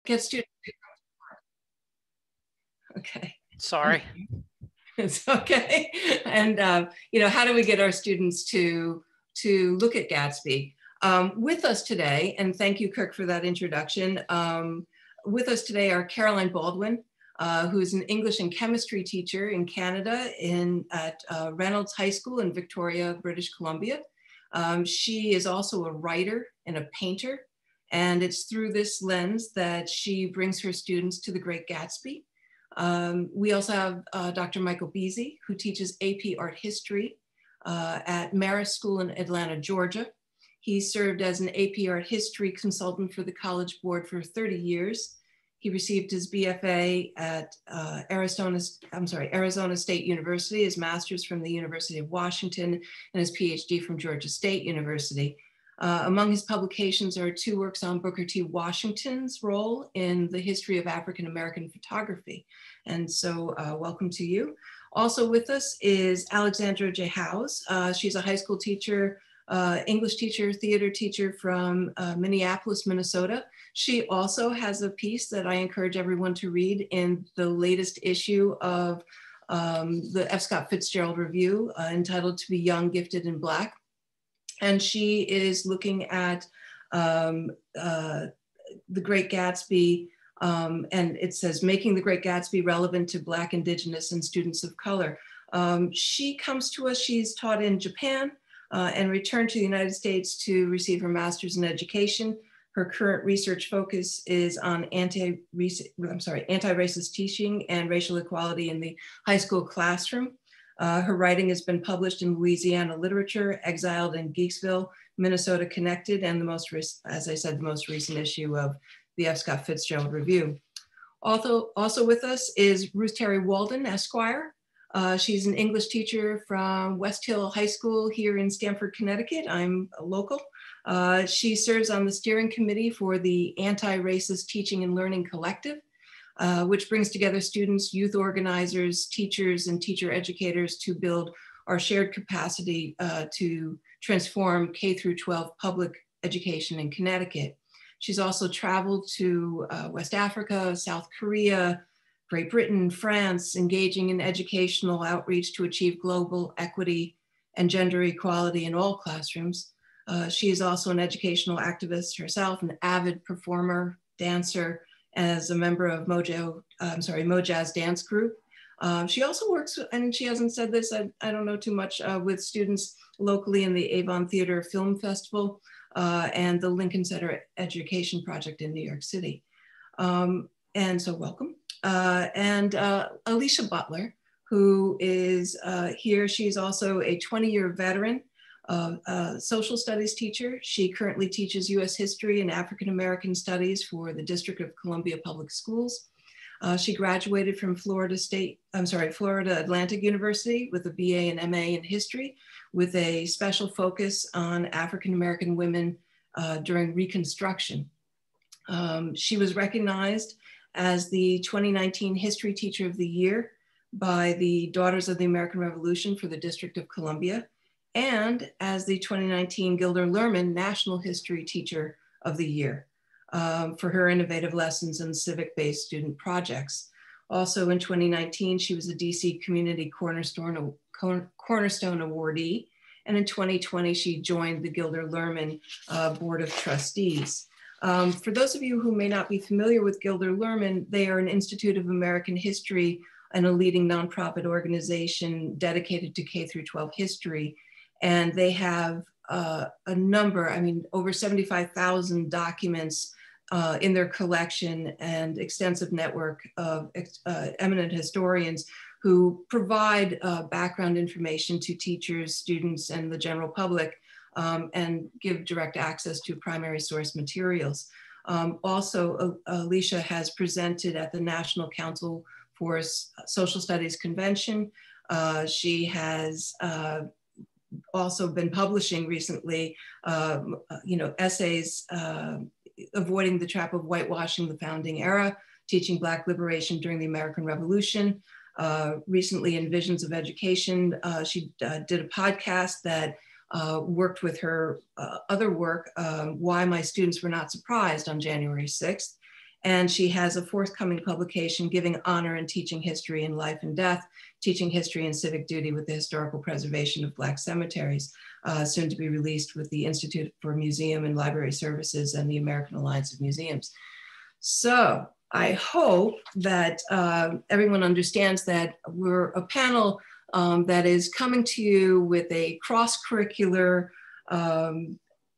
get students. Okay. Sorry. It's okay. And, how do we get our students to look at Gatsby? With us today, and thank you, Kirk, for that introduction. With us today are Caroline Baldwin, who is an English and chemistry teacher in Canada at Reynolds High School in Victoria, British Columbia. She is also a writer and a painter, and it's through this lens that she brings her students to the Great Gatsby. We also have Dr. Michael Bieze, who teaches AP Art History at Marist School in Atlanta, Georgia. He served as an AP Art History consultant for the College Board for 30 years. He received his BFA at Arizona State University, his master's from the University of Washington, and his PhD from Georgia State University. Among his publications are 2 works on Booker T. Washington's role in the history of African-American photography. And so welcome to you. Also with us is Alexandra J. Howes. She's a high school teacher, English teacher, theater teacher from Minneapolis, Minnesota. She also has a piece that I encourage everyone to read in the latest issue of the F. Scott Fitzgerald Review entitled To Be Young, Gifted, and Black. And she is looking at the Great Gatsby, and it says, making the Great Gatsby relevant to Black, Indigenous, and students of color. She comes to us, she's taught in Japan and returned to the United States to receive her master's in education. Her current research focus is on anti-racist teaching and racial equality in the high school classroom. Her writing has been published in Louisiana Literature, Exiled in Geeksville, Minnesota Connected, and the most recent issue of the F. Scott Fitzgerald Review. Also with us is Ruth Terry Walden, Esquire. She's an English teacher from West Hill High School here in Stamford, Connecticut. I'm a local. She serves on the steering committee for the Anti-Racist Teaching and Learning Collective, which brings together students, youth organizers, teachers, and teacher educators to build our shared capacity to transform K through 12 public education in Connecticut. She's also traveled to West Africa, South Korea, Great Britain, France, engaging in educational outreach to achieve global equity and gender equality in all classrooms. She is also an educational activist herself, an avid performer, dancer, as a member of Mojazz Dance Group. She also works, and she hasn't said this, I don't know too much, with students locally in the Avon Theater Film Festival and the Lincoln Center Education Project in New York City. And so welcome. And Alicia Butler, who is here. She's also a 20-year veteran social studies teacher. She currently teaches US history and African American studies for the District of Columbia Public Schools. She graduated from Florida Atlantic University with a BA and MA in history with a special focus on African American women during Reconstruction. She was recognized as the 2019 History Teacher of the Year by the Daughters of the American Revolution for the District of Columbia, and as the 2019 Gilder Lerman National History Teacher of the Year for her innovative lessons and civic-based student projects. Also in 2019, she was a DC Community Cornerstone Awardee, and in 2020, she joined the Gilder Lerman Board of Trustees. For those of you who may not be familiar with Gilder Lerman, they are an Institute of American History and a leading nonprofit organization dedicated to K through 12 history. And they have a number, over 75,000 documents in their collection and extensive network of eminent historians who provide background information to teachers, students, and the general public, and give direct access to primary source materials. Also, Alicia has presented at the National Council for Social Studies Convention. She has also been publishing recently, essays, avoiding the trap of whitewashing the founding era, teaching Black liberation during the American Revolution. Recently in Visions of Education, she did a podcast that worked with her other work, Why My Students Were Not Surprised on January 6th. And she has a forthcoming publication giving honor and teaching history in life and death, teaching history and civic duty with the historical preservation of Black cemeteries, soon to be released with the Institute for Museum and Library Services and the American Alliance of Museums. So I hope that everyone understands that we're a panel that is coming to you with a cross-curricular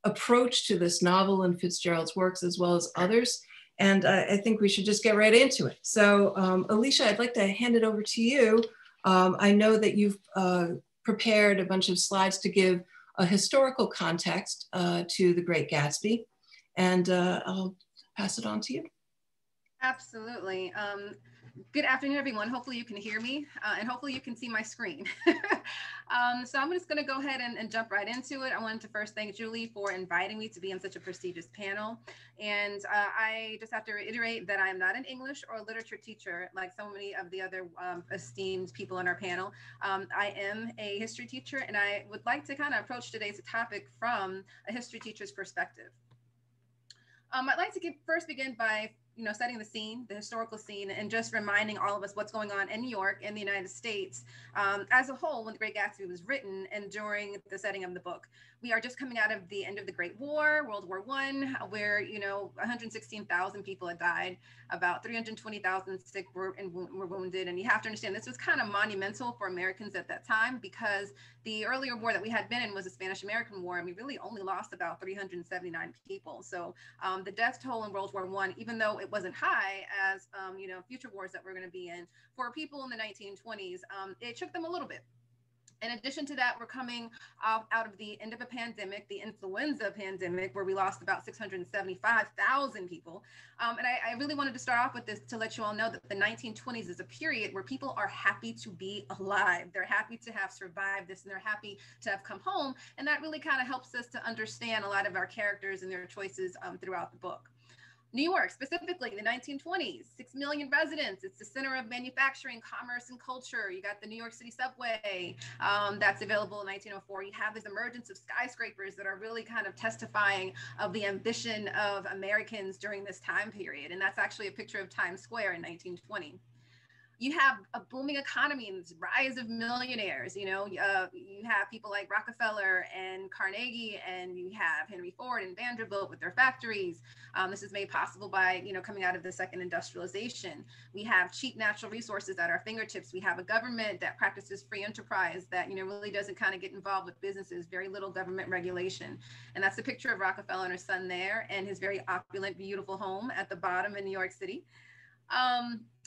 approach to this novel and Fitzgerald's works, as well as others. And I think we should just get right into it. So Alicia, I'd like to hand it over to you. I know that you've prepared a bunch of slides to give a historical context to The Great Gatsby. And I'll pass it on to you. Absolutely. Good afternoon, everyone. Hopefully you can hear me and hopefully you can see my screen. So I'm just going to go ahead and jump right into it. I wanted to first thank Julie for inviting me to be on such a prestigious panel. And I just have to reiterate that I am not an English or literature teacher like so many of the other esteemed people on our panel. I am a history teacher, and I would like to kind of approach today's topic from a history teacher's perspective. I'd like to first begin by setting the scene, the historical scene, and just reminding all of us what's going on in New York and the United States as a whole when The Great Gatsby was written and during the setting of the book. We are just coming out of the end of the Great War, World War I, where 116,000 people had died, about 320,000 sick were wounded, and you have to understand this was kind of monumental for Americans at that time because the earlier war that we had been in was the Spanish-American War, and we really only lost about 379 people. So the death toll in World War I, even though it wasn't high as future wars that we're going to be in, for people in the 1920s, it shook them a little bit. In addition to that, we're coming out of the end of a pandemic, the influenza pandemic, where we lost about 675,000 people. And I really wanted to start off with this to let you all know that the 1920s is a period where people are happy to be alive. They're happy to have survived this, and they're happy to have come home. And that really kind of helps us to understand a lot of our characters and their choices throughout the book. New York, specifically the 1920s, 6 million residents. It's the center of manufacturing, commerce, and culture. You got the New York City subway that's available in 1904. You have this emergence of skyscrapers that are really kind of testifying of the ambition of Americans during this time period. And that's actually a picture of Times Square in 1920. You have a booming economy and this rise of millionaires. You have people like Rockefeller and Carnegie, and you have Henry Ford and Vanderbilt with their factories. This is made possible by, coming out of the second industrialization. We have cheap natural resources at our fingertips. We have a government that practices free enterprise that, really doesn't kind of get involved with businesses, very little government regulation. And that's a picture of Rockefeller and his son there and his very opulent, beautiful home at the bottom in New York City.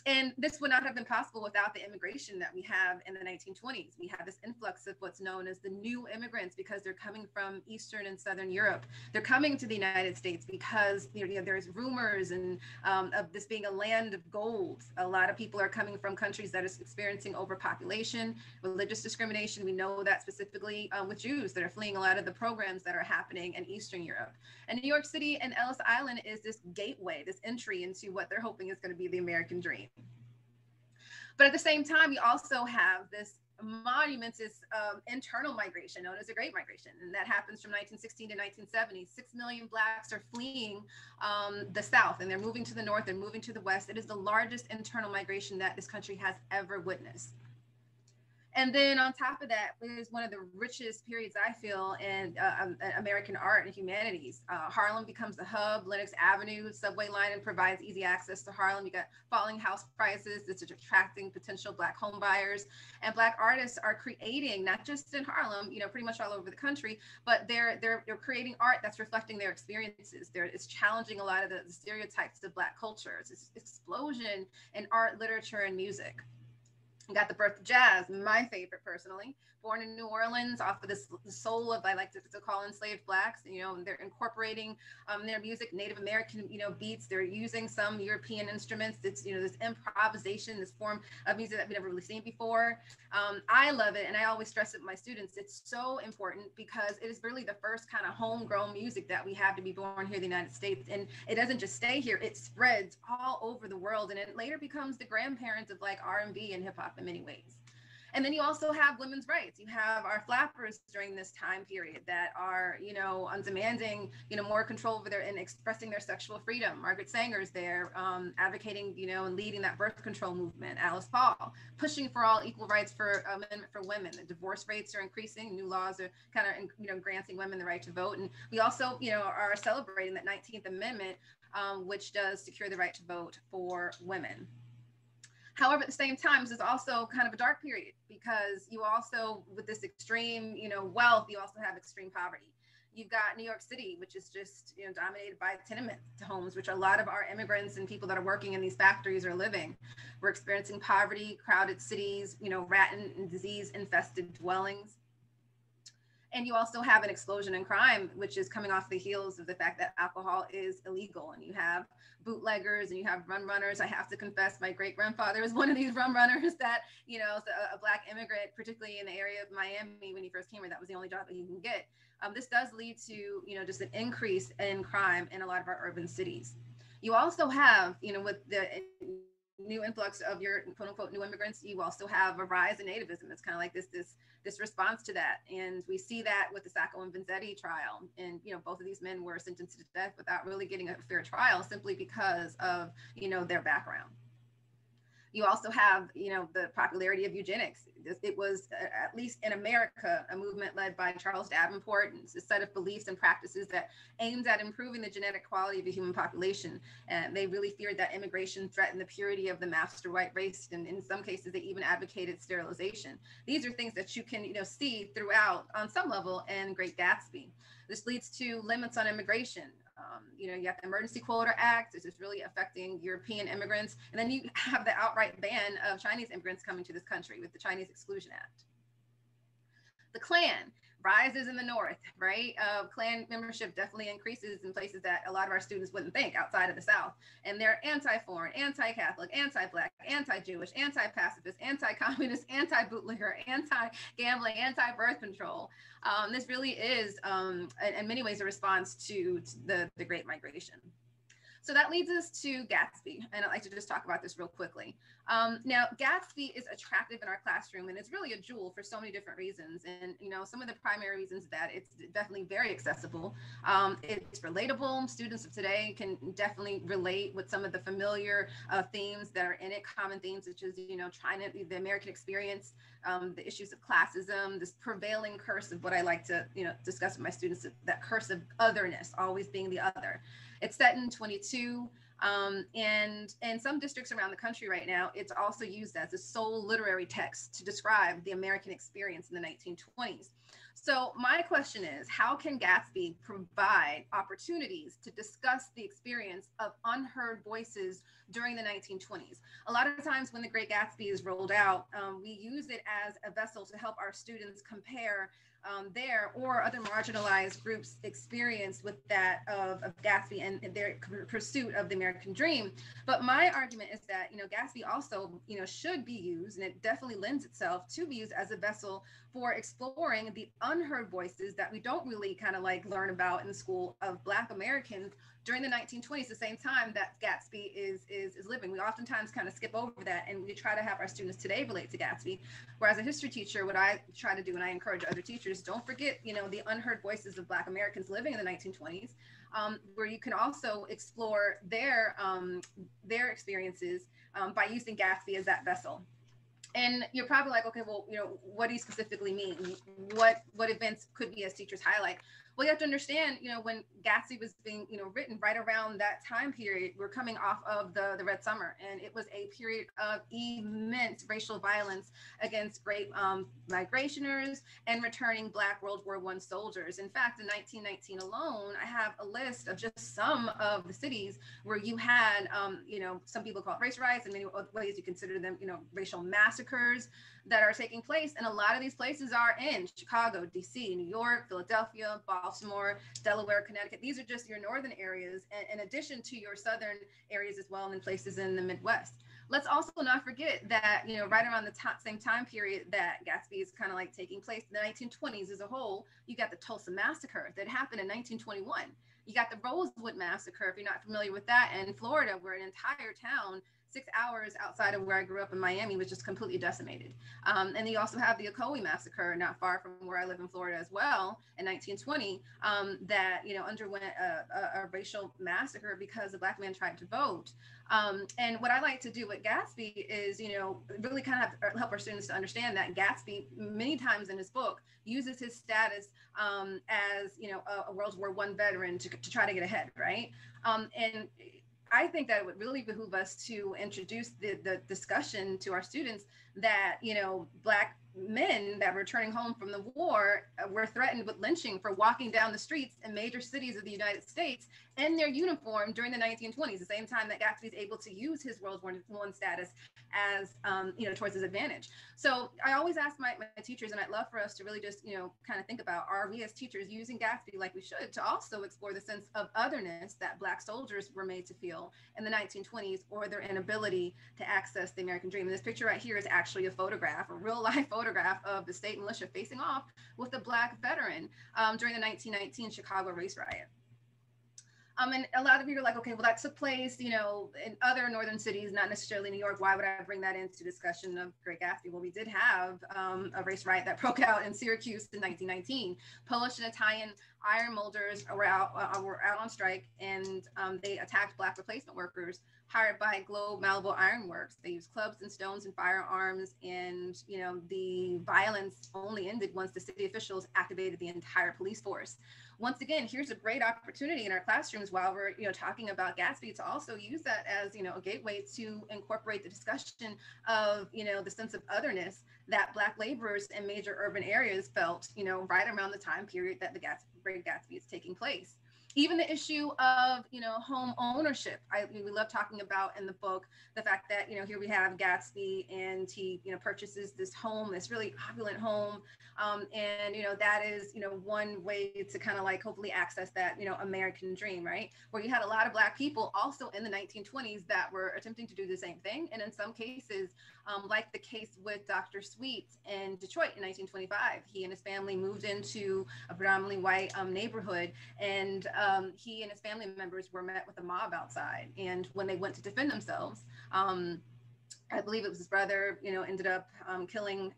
And this would not have been possible without the immigration that we have in the 1920s. We have this influx of what's known as the new immigrants because they're coming from Eastern and Southern Europe. They're coming to the United States because there's rumors and of this being a land of gold. A lot of people are coming from countries that are experiencing overpopulation, religious discrimination. We know that specifically with Jews that are fleeing a lot of the programs that are happening in Eastern Europe. And New York City and Ellis Island is this gateway, this entry into what they're hoping is going to be the American dream. But at the same time, we also have this monumentous internal migration known as the Great Migration. And that happens from 1916 to 1970. 6 million Blacks are fleeing the South, and they're moving to the North, they're moving to the West. It is the largest internal migration that this country has ever witnessed. And then on top of that, it is one of the richest periods, I feel, in American art and humanities. Harlem becomes the hub. Lenox Avenue subway line and provides easy access to Harlem. You got falling house prices. This is attracting potential Black home buyers. And Black artists are creating, not just in Harlem, pretty much all over the country, but they're creating art that's reflecting their experiences. It's challenging a lot of the stereotypes of Black culture. It's this explosion in art, literature, and music. You got the birth of jazz, my favorite personally. Born in New Orleans, off of the soul of, I like to call enslaved Blacks. They're incorporating their music, Native American, beats. They're using some European instruments. It's, this improvisation, this form of music that we've never really seen before. I love it, and I always stress it with my students. It's so important because it is really the first kind of homegrown music that we have to be born here in the United States. And it doesn't just stay here; it spreads all over the world, and it later becomes the grandparents of like R&B and hip hop in many ways. And then you also have women's rights. You have our flappers during this time period that are, demanding, more control over their and expressing their sexual freedom. Margaret Sanger's there, advocating, and leading that birth control movement. Alice Paul pushing for all equal rights for amendment for women. The divorce rates are increasing. New laws are kind of, granting women the right to vote. And we also, are celebrating that 19th Amendment, which does secure the right to vote for women. However, at the same time, there's also kind of a dark period because you also, with this extreme, wealth, you also have extreme poverty. You've got New York City, which is just, dominated by tenement homes, which a lot of our immigrants and people that are working in these factories are living. We're experiencing poverty, crowded cities, rat and disease infested dwellings. And you also have an explosion in crime, which is coming off the heels of the fact that alcohol is illegal. And you have bootleggers and you have rum runners. I have to confess, my great grandfather was one of these rum runners that, a Black immigrant, particularly in the area of Miami when he first came here, that was the only job that he can get. This does lead to, just an increase in crime in a lot of our urban cities. You also have, with the new influx of your quote unquote new immigrants, you also have a rise in nativism. It's kind of like this response to that. And we see that with the Sacco and Vanzetti trial. And, both of these men were sentenced to death without really getting a fair trial simply because of, their background. You also have, the popularity of eugenics. It was, at least in America, a movement led by Charles Davenport, and a set of beliefs and practices that aimed at improving the genetic quality of the human population. And they really feared that immigration threatened the purity of the master white race. And in some cases, they even advocated sterilization. These are things that you can, see throughout on some level in Great Gatsby. This leads to limits on immigration. You have the Emergency Quota Act, which is really affecting European immigrants. And then you have the outright ban of Chinese immigrants coming to this country with the Chinese Exclusion Act. The Klan rises in the North, right? Klan membership definitely increases in places that a lot of our students wouldn't think outside of the South. And they're anti-foreign, anti-Catholic, anti-Black, anti-Jewish, anti-pacifist, anti-communist, anti-bootlegger, anti-gambling, anti-birth control. This really is, in many ways, a response to the Great Migration. So that leads us to Gatsby, and I'd like to just talk about this real quickly. Now, Gatsby is attractive in our classroom, and it's really a jewel for so many different reasons. And, some of the primary reasons that it's definitely very accessible. It's relatable. Students of today can definitely relate with some of the familiar themes that are in it, common themes such as, trying to the American experience, the issues of classism, this prevailing curse of what I like to, discuss with my students, that curse of otherness, always being the other. It's set in 22, and in some districts around the country right now, it's also used as a sole literary text to describe the American experience in the 1920s. So my question is, how can Gatsby provide opportunities to discuss the experience of unheard voices during the 1920s? A lot of times when the Great Gatsby is rolled out, we use it as a vessel to help our students compare their or other marginalized groups' experience with that of Gatsby and their pursuit of the American dream. But my argument is that, Gatsby also, should be used, and it definitely lends itself to be used as a vessel for exploring the unheard voices that we don't really kind of like learn about in school of Black Americans during the 1920s, the same time that Gatsby is living. We oftentimes kind of skip over that, and we try to have our students today relate to Gatsby. Whereas a history teacher, what I try to do, and I encourage other teachers, don't forget, the unheard voices of Black Americans living in the 1920s, where you can also explore their experiences by using Gatsby as that vessel. And you're probably like, okay, well, what do you specifically mean? What events could we as teachers highlight? Well, you have to understand, when Gatsby was being, written right around that time period, we're coming off of the Red Summer, and it was a period of immense racial violence against great migrationers and returning Black World War I soldiers. In fact, in 1919 alone, I have a list of just some of the cities where you had, some people call it race riots, and many ways you consider them, racial massacres that are taking place. And a lot of these places are in Chicago, DC, New York, Philadelphia, Baltimore, Delaware, Connecticut. These are just your northern areas, and in addition to your southern areas as well, and places in the Midwest. Let's also not forget that, right around the same time period that Gatsby is kind of like taking place, in the 1920s as a whole, you got the Tulsa Massacre that happened in 1921. You got the Rosewood Massacre, if you're not familiar with that, in Florida, where an entire town 6 hours outside of where I grew up in Miami was just completely decimated. And you also have the Ocoee massacre, not far from where I live in Florida as well, in 1920, that, you know, underwent a racial massacre because a Black man tried to vote. And what I like to do with Gatsby is, you know, really kind of help our students to understand that Gatsby, many times in his book, uses his status as, you know, a World War I veteran to try to get ahead, right? And I think that it would really behoove us to introduce the discussion to our students that, you know, Black men that were returning home from the war were threatened with lynching for walking down the streets in major cities of the United States in their uniform during the 1920s, the same time that Gatsby is able to use his World War I status as, you know, towards his advantage. So I always ask my teachers, and I'd love for us to really just, you know, kind of think about, are we as teachers using Gatsby like we should to also explore the sense of otherness that Black soldiers were made to feel in the 1920s, or their inability to access the American dream. And this picture right here is actually a photograph, a real life photograph of the state militia facing off with a Black veteran during the 1919 Chicago race riot. And a lot of you are like, okay, well, that took place, you know, in other northern cities, not necessarily New York. Why would I bring that into discussion of Great Gatsby? Well, we did have a race riot that broke out in Syracuse in 1919. Polish and Italian iron molders were out on strike, and they attacked Black replacement workers hired by Globe Malibu Iron Works. They used clubs and stones and firearms, and, you know, the violence only ended once the city officials activated the entire police force. Once again, here's a great opportunity in our classrooms while we're, you know, talking about Gatsby to also use that as, you know, a gateway to incorporate the discussion of, you know, the sense of otherness that Black laborers in major urban areas felt, you know, right around the time period that the Great Gatsby is taking place. Even the issue of, you know, home ownership. We love talking about in the book the fact that, you know, here we have Gatsby, and he, you know, purchases this home, this really opulent home. And, you know, that is, you know, one way to kind of like hopefully access that, you know, American dream, right? Where you had a lot of Black people also in the 1920s that were attempting to do the same thing. And in some cases, like the case with Dr. Sweet in Detroit in 1925, he and his family moved into a predominantly white neighborhood, and he and his family members were met with a mob outside. And when they went to defend themselves, I believe it was his brother, you know, ended up killing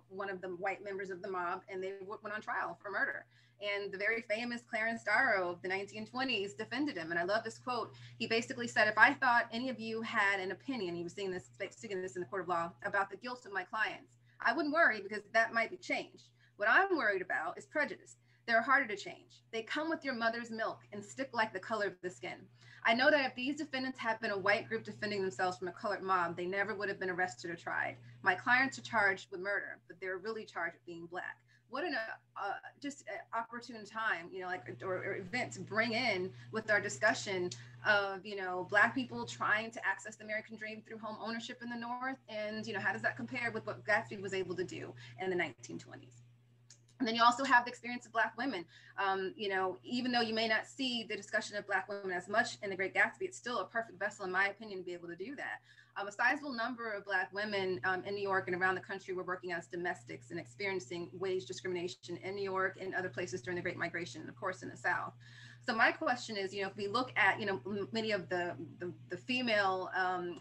one of the white members of the mob, and they went on trial for murder. And the very famous Clarence Darrow of the 1920s defended him. And I love this quote. He basically said, if I thought any of you had an opinion, he was speaking this in the court of law, about the guilt of my clients, I wouldn't worry, because that might be changed. What I'm worried about is prejudice. They're harder to change. They come with your mother's milk and stick like the color of the skin. I know that if these defendants had been a white group defending themselves from a colored mob, they never would have been arrested or tried. My clients are charged with murder, but they're really charged with being Black. What an just opportune time, you know, like, or event to bring in with our discussion of, you know, Black people trying to access the American dream through home ownership in the North. And, you know, how does that compare with what Gatsby was able to do in the 1920s? And then you also have the experience of Black women. You know, even though you may not see the discussion of Black women as much in the Great Gatsby, it's still a perfect vessel, in my opinion, to be able to do that. A sizable number of Black women in New York and around the country were working as domestics and experiencing wage discrimination in New York and other places during the Great Migration, and of course in the South. So my question is, you know, if we look at, you know, many of the female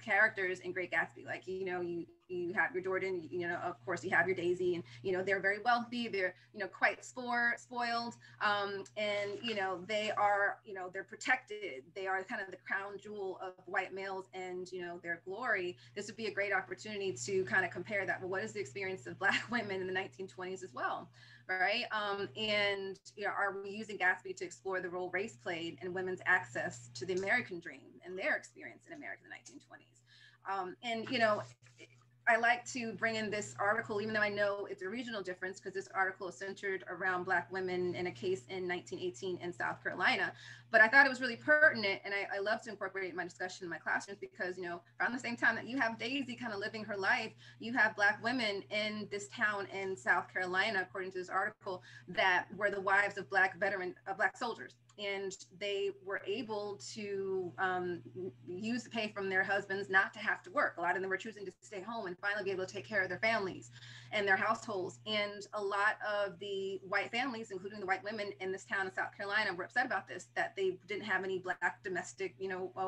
characters in Great Gatsby, like, you know, you have your Jordan, you know, of course you have your Daisy, and, you know, they're very wealthy, they're, you know, quite spoiled, and, you know, they are, you know, they're protected, they are kind of the crown jewel of white males and, you know, their glory. This would be a great opportunity to kind of compare that. Well, what is the experience of Black women in the 1920s as well? Right. And, you know, are we using Gatsby to explore the role race played in women's access to the American dream and their experience in America in the 1920s? And, you know, I like to bring in this article, even though I know it's a regional difference, because this article is centered around Black women in a case in 1918 in South Carolina. But I thought it was really pertinent, and I love to incorporate it in my discussion in my classrooms, because, you know, around the same time that you have Daisy kind of living her life, you have Black women in this town in South Carolina, according to this article, that were the wives of Black soldiers. and they were able to use the pay from their husbands not to have to work. A lot of them were choosing to stay home and finally be able to take care of their families and their households. And a lot of the white families, including the white women in this town in South Carolina, were upset about this, that they didn't have any Black domestic,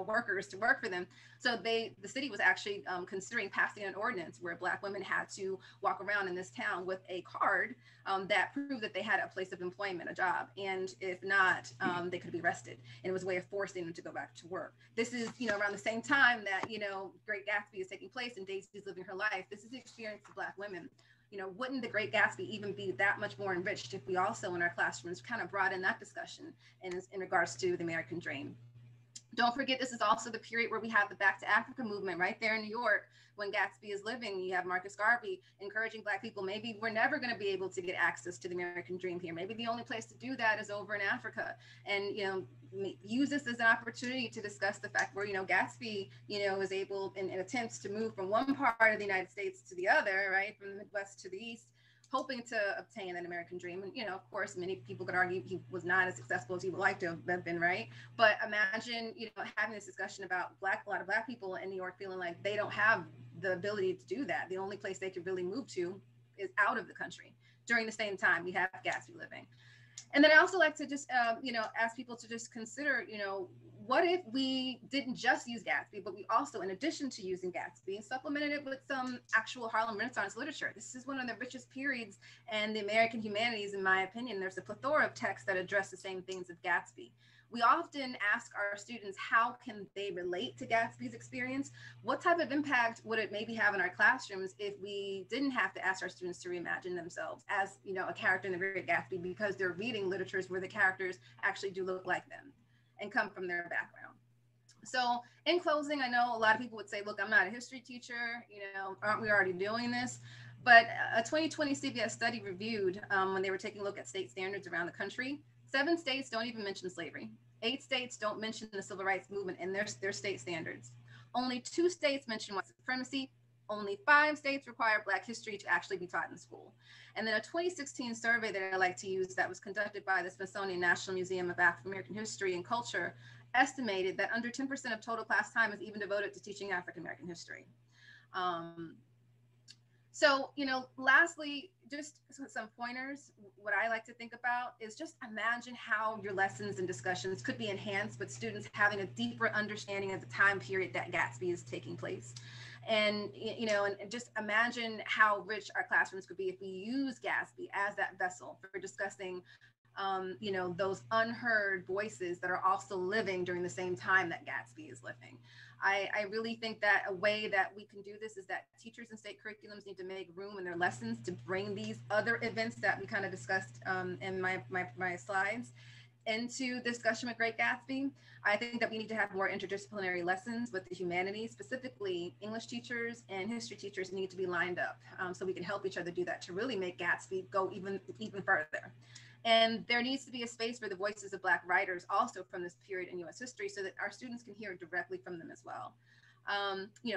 workers to work for them. So the city was actually considering passing an ordinance where Black women had to walk around in this town with a card that proved that they had a place of employment, a job. And if not, they could be arrested. And it was a way of forcing them to go back to work. This is, around the same time that, Great Gatsby is taking place and Daisy's living her life. This is the experience of Black women. Wouldn't the Great Gatsby even be that much more enriched if we also in our classrooms kind of brought in that discussion in regards to the American dream? Don't forget, this is also the period where we have the Back to Africa movement right there in New York. When Gatsby is living, you have Marcus Garvey encouraging Black people, maybe we're never going to be able to get access to the American dream here. Maybe the only place to do that is over in Africa. And, use this as an opportunity to discuss the fact where, Gatsby, is able in attempts to move from one part of the United States to the other, right, from the Midwest to the East, hoping to obtain an American dream. And, of course, many people could argue he was not as successful as he would like to have been, right? But imagine, having this discussion about a lot of Black people in New York feeling like they don't have the ability to do that. The only place they could really move to is out of the country. During the same time, we have Gatsby living. And then I also like to just, ask people to just consider, what if we didn't just use Gatsby, but we also, in addition to using Gatsby, supplemented it with some actual Harlem Renaissance literature? This is one of the richest periods in the American humanities, in my opinion. There's a plethora of texts that address the same things as Gatsby. We often ask our students, how can they relate to Gatsby's experience? What type of impact would it maybe have in our classrooms if we didn't have to ask our students to reimagine themselves as, a character in the Great Gatsby, because they're reading literatures where the characters actually do look like them and come from their background? So in closing, I know a lot of people would say, look, I'm not a history teacher, aren't we already doing this? But a 2020 CBS study reviewed when they were taking a look at state standards around the country, 7 states don't even mention slavery. 8 states don't mention the civil rights movement in their state standards. Only 2 states mention white supremacy. Only 5 states require Black history to actually be taught in school. And then a 2016 survey that I like to use that was conducted by the Smithsonian National Museum of African American History and Culture estimated that under 10% of total class time is even devoted to teaching African American history. So, lastly, just some pointers. What I like to think about is just imagine how your lessons and discussions could be enhanced with students having a deeper understanding of the time period that Gatsby is taking place. And, and just imagine how rich our classrooms could be if we use Gatsby as that vessel for discussing, those unheard voices that are also living during the same time that Gatsby is living. I really think that a way that we can do this is that teachers and state curriculums need to make room in their lessons to bring these other events that we kind of discussed in my slides into discussion with Great Gatsby. I think that we need to have more interdisciplinary lessons with the humanities, specifically English teachers and history teachers need to be lined up so we can help each other do that to really make Gatsby go even further. And there needs to be a space for the voices of Black writers also from this period in US history so that our students can hear directly from them as well.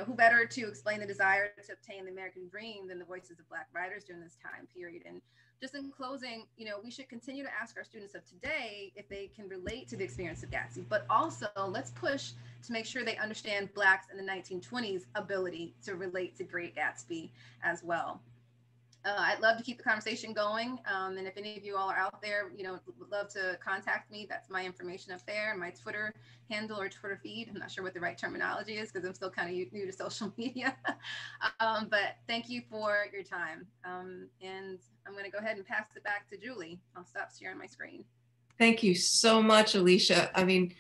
Who better to explain the desire to obtain the American dream than the voices of Black writers during this time period? And just in closing, we should continue to ask our students of today if they can relate to the experience of Gatsby, but also let's push to make sure they understand Blacks in the 1920s ability to relate to Great Gatsby as well. I'd love to keep the conversation going. And if any of you all are out there, would love to contact me. That's my information up there, my Twitter handle or Twitter feed. I'm not sure what the right terminology is because I'm still kind of new to social media. But thank you for your time. And I'm going to go ahead and pass it back to Julie. I'll stop sharing my screen. Thank you so much, Alicia. I mean,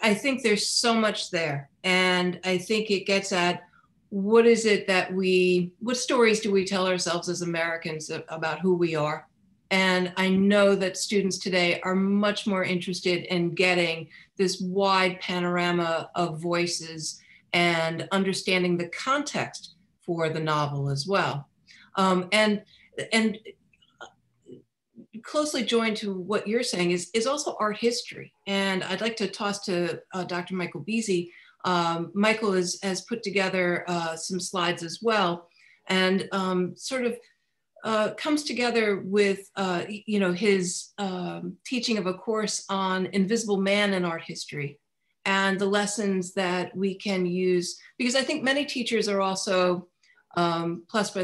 I think there's so much there. And I think it gets at what is it that what stories do we tell ourselves as Americans about who we are? And I know that students today are much more interested in getting this wide panorama of voices and understanding the context for the novel as well. And closely joined to what you're saying is also art history. And I'd like to toss to Dr. Michael Bieze. Michael has put together some slides as well, and sort of comes together with, his teaching of a course on invisible man in art history and the lessons that we can use, because I think many teachers are also plus by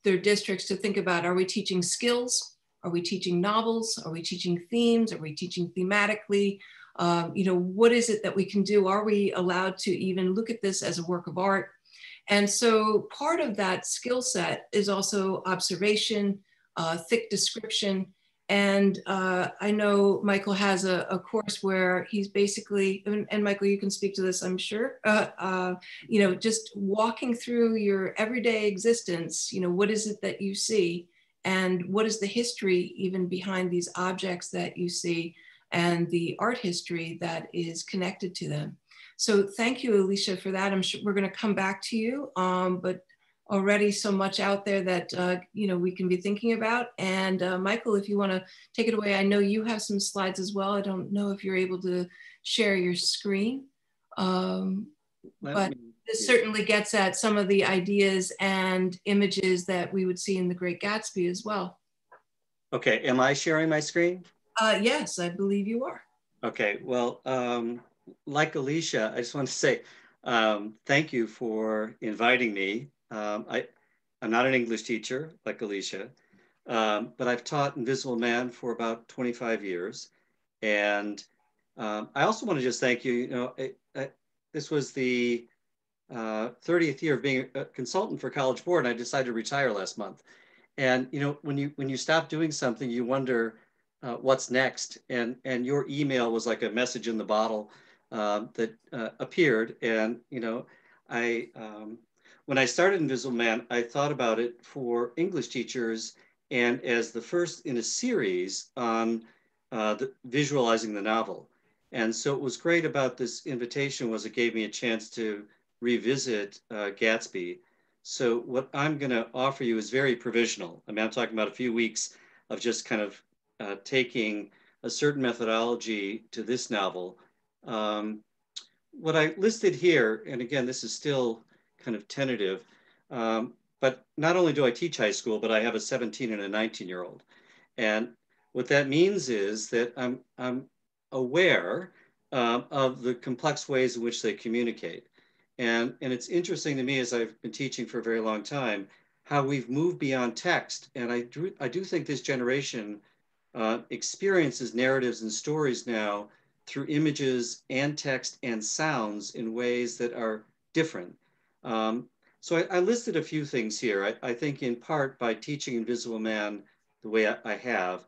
their districts to think about, are we teaching skills? Are we teaching novels? Are we teaching themes? Are we teaching thematically? What is it that we can do? Are we allowed to even look at this as a work of art? And so part of that skill set is also observation, thick description. And I know Michael has a course where he's basically, and Michael, you can speak to this, I'm sure, just walking through your everyday existence, what is it that you see? And what is the history even behind these objects that you see and the art history that is connected to them? So thank you, Alicia, for that. I'm sure we're going to come back to you, but already so much out there that, we can be thinking about. And Michael, if you want to take it away, I know you have some slides as well. I don't know if you're able to share your screen, but this certainly gets at some of the ideas and images that we would see in the Great Gatsby as well. Okay, am I sharing my screen? Yes, I believe you are. Okay, well, like Alicia, I just want to say thank you for inviting me. I'm not an English teacher like Alicia, but I've taught Invisible Man for about 25 years. And I also want to just thank you. This was the 30th year of being a consultant for College Board, and I decided to retire last month. And when you stop doing something, you wonder what's next. And your email was like a message in the bottle that appeared. And when I started Invisible Man, I thought about it for English teachers and as the first in a series on visualizing the novel. And so what was great about this invitation was it gave me a chance to revisit Gatsby. So what I'm going to offer you is very provisional. I mean, I'm talking about a few weeks of just kind of taking a certain methodology to this novel. What I listed here, and again, this is still kind of tentative, but not only do I teach high school, but I have a 17 and a 19-year-old. And what that means is that I'm aware of the complex ways in which they communicate. And it's interesting to me, as I've been teaching for a very long time, how we've moved beyond text. And I do think this generation experiences narratives and stories now through images and text and sounds in ways that are different. So I listed a few things here. I think in part by teaching Invisible Man the way I have,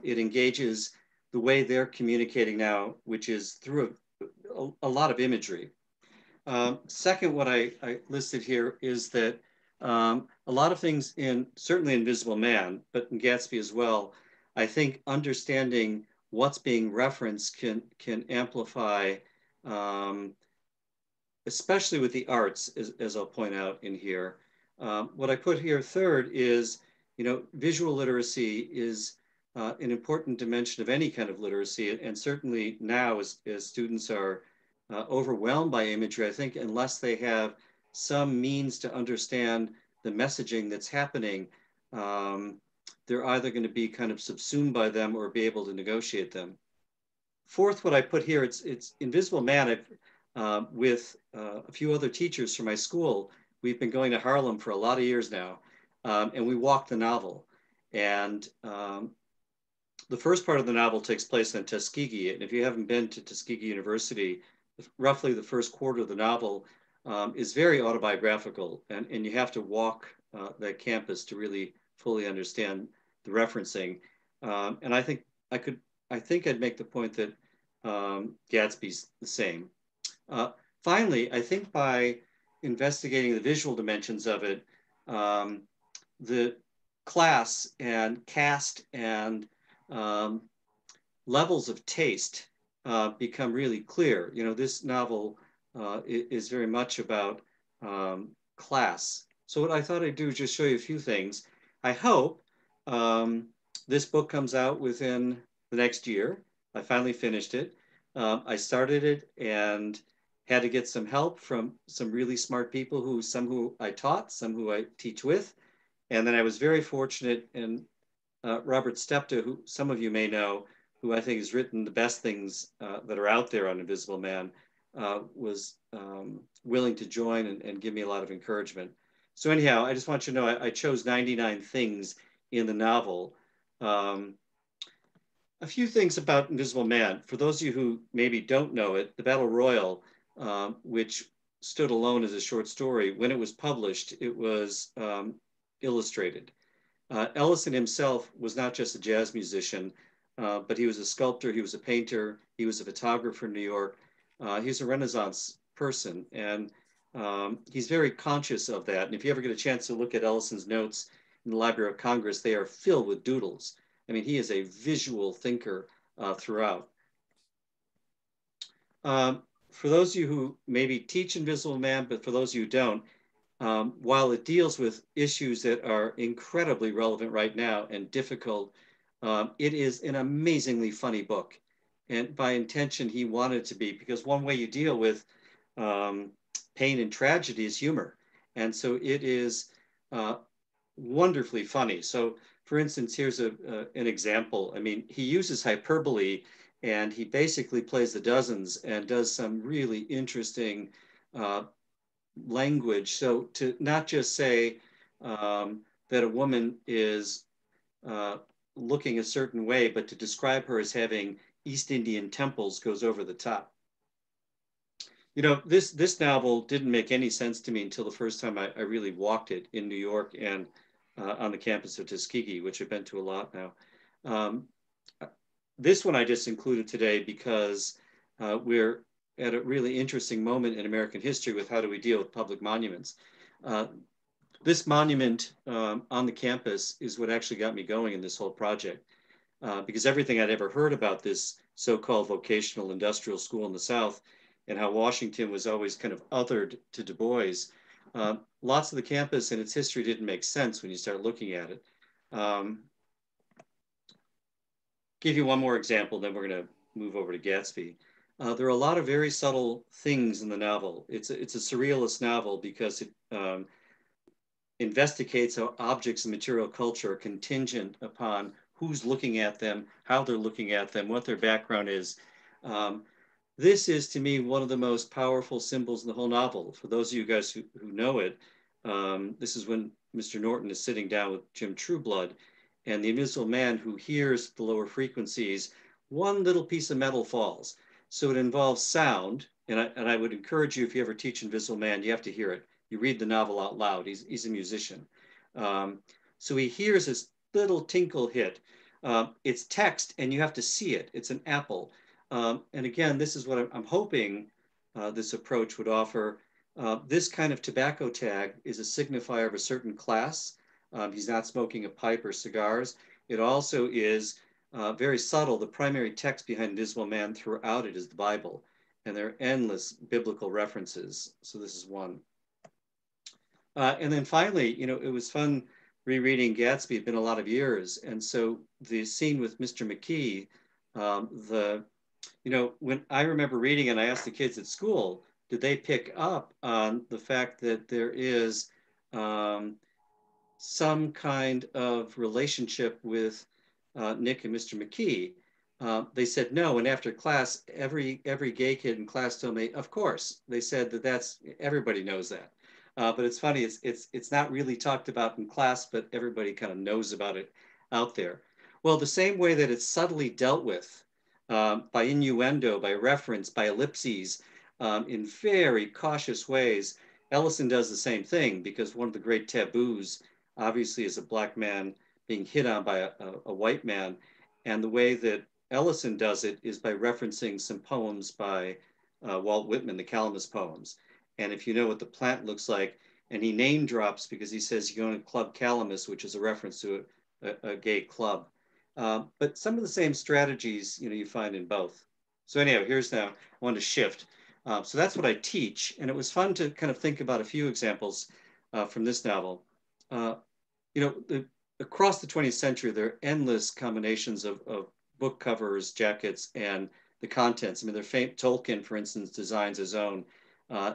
it engages the way they're communicating now, which is through a lot of imagery. Second, what I listed here is that a lot of things certainly Invisible Man, but in Gatsby as well, I think understanding what's being referenced can amplify, especially with the arts, as I'll point out in here. What I put here third is, visual literacy is an important dimension of any kind of literacy, and certainly now as students are overwhelmed by imagery, I think unless they have some means to understand the messaging that's happening, they're either going to be kind of subsumed by them or be able to negotiate them. Fourth, what I put here, it's Invisible Man. With a few other teachers from my school, we've been going to Harlem for a lot of years now, and we walked the novel. And the first part of the novel takes place in Tuskegee, and if you haven't been to Tuskegee University, roughly the first quarter of the novel is very autobiographical, and you have to walk that campus to really fully understand the referencing. And I think I'd make the point that Gatsby's the same. Finally, I think by investigating the visual dimensions of it, the class and cast and levels of taste become really clear. This novel is very much about class. So what I thought I'd do is just show you a few things. I hope this book comes out within the next year. I finally finished it. I started it and had to get some help from some really smart people some who I taught, some who I teach with. And then I was very fortunate, and Robert Steptoe, who some of you may know, who I think has written the best things that are out there on Invisible Man, was willing to join and give me a lot of encouragement. So anyhow, I just want you to know I chose 99 things in the novel. A few things about Invisible Man. For those of you who maybe don't know it, the Battle Royal, which stood alone as a short story, when it was published, it was illustrated. Ellison himself was not just a jazz musician, but he was a sculptor, he was a painter, he was a photographer in New York. He's a Renaissance person, and he's very conscious of that. And if you ever get a chance to look at Ellison's notes in the Library of Congress, they are filled with doodles. I mean, he is a visual thinker throughout. For those of you who maybe teach Invisible Man, but for those of you who don't, while it deals with issues that are incredibly relevant right now and difficult, it is an amazingly funny book. And by intention, he wanted it to be, because one way you deal with pain and tragedy is humor. And so it is wonderfully funny. So for instance, here's an example. I mean, he uses hyperbole, and he basically plays the dozens and does some really interesting language. So to not just say that a woman is looking a certain way, but to describe her as having East Indian temples goes over the top. You know, this novel didn't make any sense to me until the first time I really walked it in New York and on the campus of Tuskegee, which I've been to a lot now. This one I just included today because we're at a really interesting moment in American history with how do we deal with public monuments. This monument on the campus is what actually got me going in this whole project, because everything I'd ever heard about this so-called vocational industrial school in the South and how Washington was always kind of othered to Du Bois, lots of the campus and its history didn't make sense when you start looking at it. Give you one more example, then we're going to move over to Gatsby. There are a lot of very subtle things in the novel. It's a surrealist novel because it investigates how objects in material culture are contingent upon who's looking at them, how they're looking at them, what their background is. This is, to me, one of the most powerful symbols in the whole novel. For those of you guys who know it, this is when Mr. Norton is sitting down with Jim Trueblood, and the Invisible Man, who hears the lower frequencies, one little piece of metal falls. So it involves sound, and I would encourage you, if you ever teach Invisible Man, you have to hear it. You read the novel out loud. He's a musician. So he hears this little tinkle hit. It's text, and you have to see it. It's an apple. And again, this is what I'm hoping this approach would offer. This kind of tobacco tag is a signifier of a certain class. He's not smoking a pipe or cigars. It also is very subtle. The primary text behind Invisible Man throughout it is the Bible, and there are endless biblical references. So this is one. And then finally, you know, it was fun rereading Gatsby. It's been a lot of years, and so the scene with Mr. McKee, you know, when I remember reading it, I asked the kids at school, did they pick up on the fact that there is some kind of relationship with Nick and Mr. McKee? They said no, and after class, every gay kid in class told me, of course. They said that's everybody knows that. But it's funny, it's not really talked about in class, but everybody kind of knows about it out there. Well, the same way that it's subtly dealt with by innuendo, by reference, by ellipses, in very cautious ways, Ellison does the same thing, because one of the great taboos, obviously, is a black man being hit on by a white man. And the way that Ellison does it is by referencing some poems by Walt Whitman, the Calamus poems. And if you know what the plant looks like, and he name drops because he says you're going to Club Calamus, which is a reference to a gay club. But some of the same strategies, you know, you find in both. So anyhow, here's now, I want to shift. So that's what I teach. And it was fun to kind of think about a few examples from this novel. You know, across the 20th century, there are endless combinations of book covers, jackets, and the contents. I mean, Tolkien, for instance, designs his own.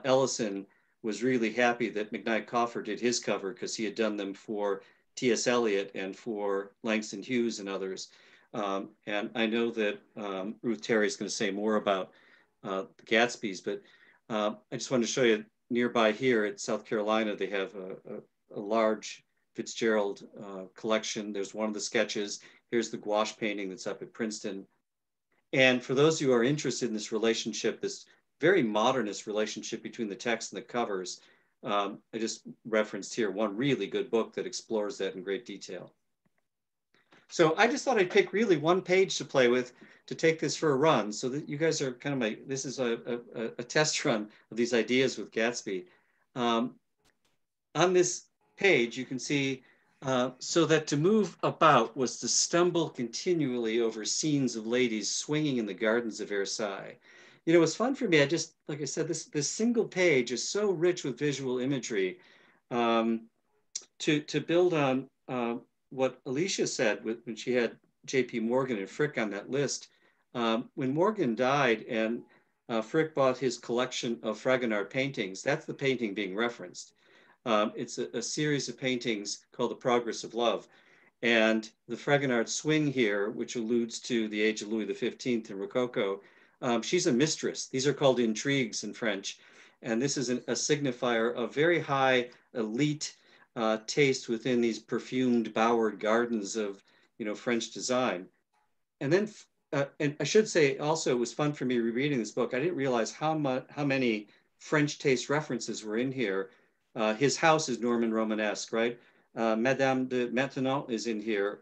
Ellison was really happy that McKnight Coffer did his cover because he had done them for T.S. Eliot and for Langston Hughes and others. And I know that Ruth Terry is going to say more about the Gatsbys, but I just wanted to show you nearby here at South Carolina, they have a large Fitzgerald collection. There's one of the sketches. Here's the gouache painting that's up at Princeton. And for those who are interested in this relationship, this very modernist relationship between the text and the covers, I just referenced here one really good book that explores that in great detail. So I just thought I'd pick really one page to play with to take this for a run, so that you guys are kind of this is a test run of these ideas with Gatsby. On this page, you can see, so that to move about was to stumble continually over scenes of ladies swinging in the gardens of Versailles. You know, it's fun for me. I just, like I said, this single page is so rich with visual imagery. To build on what Alicia said when she had J.P. Morgan and Frick on that list, when Morgan died and Frick bought his collection of Fragonard paintings, that's the painting being referenced. It's a series of paintings called The Progress of Love. And the Fragonard swing here, which alludes to the age of Louis XV and Rococo, she's a mistress. These are called intrigues in French. And this is a signifier of very high elite taste within these perfumed bowered gardens of, you know, French design. And then, and I should say also, it was fun for me rereading this book. I didn't realize how many French taste references were in here. His house is Norman Romanesque, right? Madame de Maintenon is in here.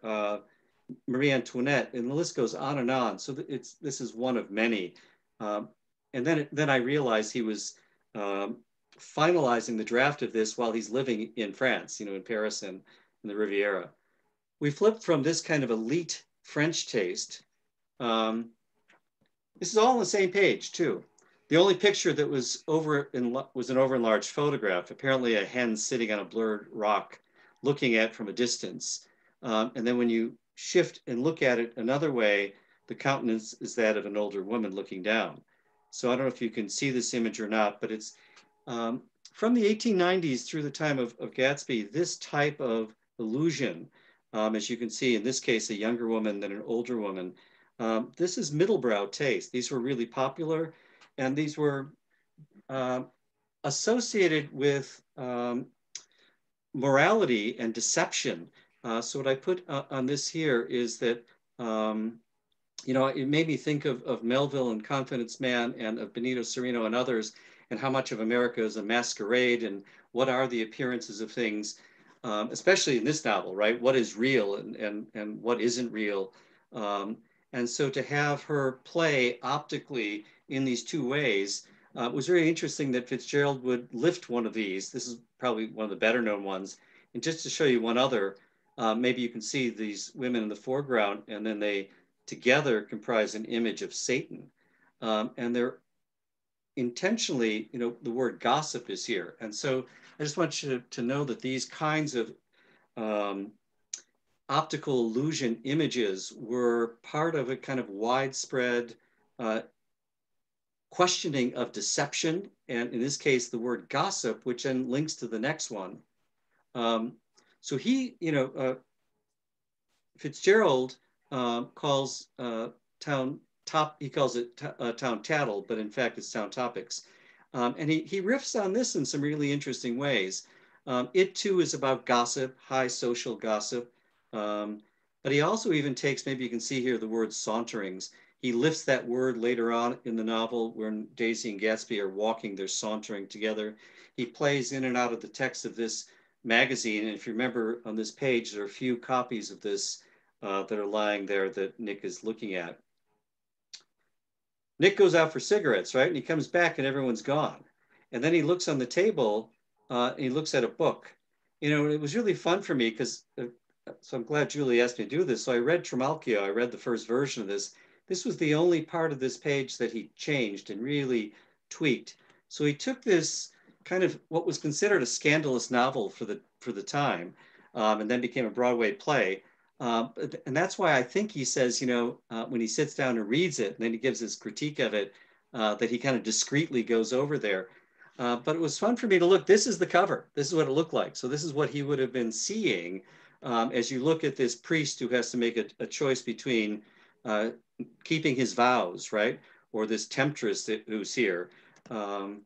Marie Antoinette, and the list goes on and on. So this is one of many. And then I realized he was finalizing the draft of this while he's living in France, you know, in Paris and in the Riviera. We flipped from this kind of elite French taste. This is all on the same page too. The only picture that was was an over-enlarged photograph, apparently a hen sitting on a blurred rock looking at from a distance. And then when you shift and look at it another way, the countenance is that of an older woman looking down. So I don't know if you can see this image or not, but it's from the 1890s through the time of Gatsby, this type of illusion, as you can see, in this case, a younger woman than an older woman. This is middlebrow taste. These were really popular, and these were associated with morality and deception. So what I put on this here is that, you know, it made me think of Melville and Confidence Man and of Benito Cereno and others, and how much of America is a masquerade and what are the appearances of things, especially in this novel, right? What is real and what isn't real. And so to have her play optically in these two ways was very interesting that Fitzgerald would lift one of these. This is probably one of the better known ones. And just to show you one other, maybe you can see these women in the foreground, and then they together comprise an image of Satan. And they're intentionally, you know, the word gossip is here. And so I just want you to know that these kinds of optical illusion images were part of a kind of widespread questioning of deception, and in this case, the word gossip, which then links to the next one. So he, you know, Fitzgerald calls he calls it town tattle, but in fact it's town topics. And he riffs on this in some really interesting ways. It too is about gossip, high social gossip. But he also even takes, maybe you can see here the word saunterings. He lifts that word later on in the novel when Daisy and Gatsby are walking, they're sauntering together. He plays in and out of the text of this magazine. And if you remember on this page, there are a few copies of this that are lying there that Nick is looking at. Nick goes out for cigarettes, right? And he comes back and everyone's gone. And then he looks on the table and he looks at a book. You know, it was really fun for me because, so I'm glad Julie asked me to do this. So I read Trimalchio, I read the first version of this. This was the only part of this page that he changed and really tweaked. So he took this kind of what was considered a scandalous novel for the time, and then became a Broadway play. And that's why I think he says, you know, when he sits down and reads it, and then he gives his critique of it, that he kind of discreetly goes over there. But it was fun for me to look. This is the cover. This is what it looked like. So this is what he would have been seeing as you look at this priest who has to make a choice between keeping his vows, right? Or this temptress who's here. Well,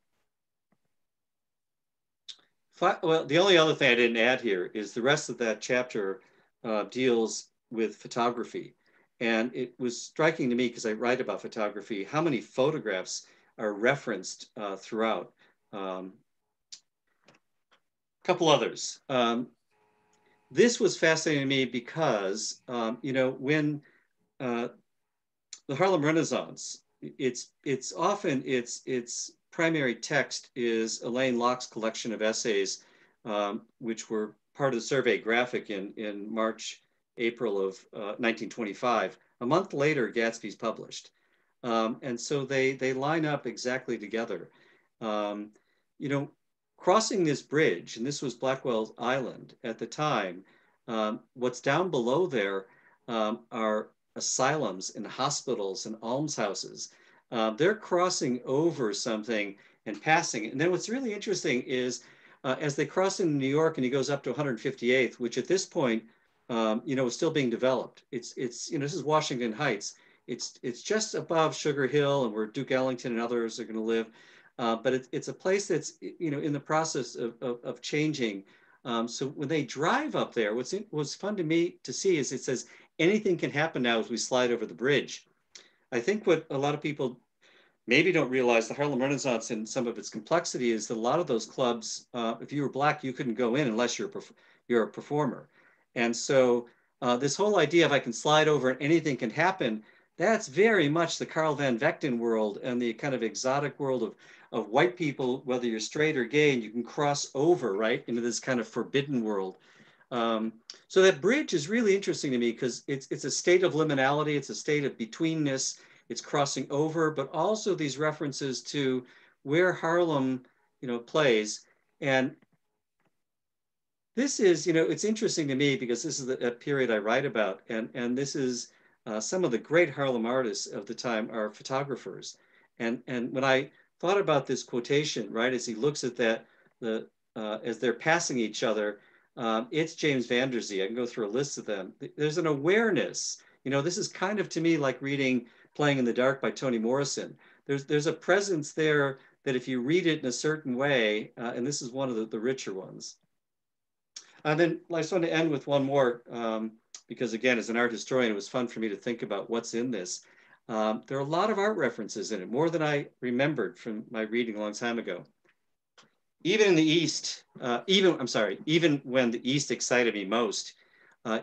the only other thing I didn't add here is the rest of that chapter deals with photography. And it was striking to me, because I write about photography, how many photographs are referenced throughout. A couple others. This was fascinating to me because, you know, when the Harlem Renaissance, it's often its primary text is Elaine Locke's collection of essays, which were part of the Survey Graphic in March, April of 1925. A month later, Gatsby's published. And so they line up exactly together. You know, crossing this bridge, and this was Blackwell's Island at the time, what's down below there are asylums and hospitals and almshouses. They're crossing over something and passing. And then what's really interesting is as they cross into New York, and he goes up to 158th, which at this point, you know, is still being developed. It's you know, this is Washington Heights. It's just above Sugar Hill, and where Duke Ellington and others are going to live. But it's a place that's, you know, in the process of changing. So when they drive up there, what's fun to me to see is it says anything can happen now as we slide over the bridge. I think what a lot of people maybe don't realize, the Harlem Renaissance and some of its complexity, is that a lot of those clubs, if you were Black, you couldn't go in unless you're a performer. And so this whole idea of I can slide over and anything can happen, that's very much the Carl Van Vechten world and the kind of exotic world of white people, whether you're straight or gay, and you can cross over, right, into this kind of forbidden world. So that bridge is really interesting to me because it's a state of liminality, it's a state of betweenness, it's crossing over, but also these references to where Harlem, you know, plays. And this is, you know, it's interesting to me because this is a period I write about, and this is some of the great Harlem artists of the time are photographers. And when I thought about this quotation, right, as he looks at that, as they're passing each other, it's James Van Der Zee. I can go through a list of them. There's an awareness, you know, this is kind of to me like reading Playing in the Dark by Toni Morrison. There's a presence there that if you read it in a certain way, and this is one of the richer ones. And then I just want to end with one more, because again, as an art historian, it was fun for me to think about what's in this. There are a lot of art references in it, more than I remembered from my reading a long time ago. Even in the East, even when the East excited me most,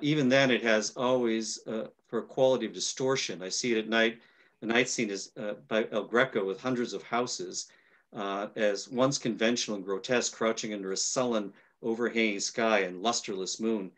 even then it has always, for a quality of distortion. I see it at night. The night scene is by El Greco with hundreds of houses, as once conventional and grotesque, crouching under a sullen, overhanging sky and lusterless moon.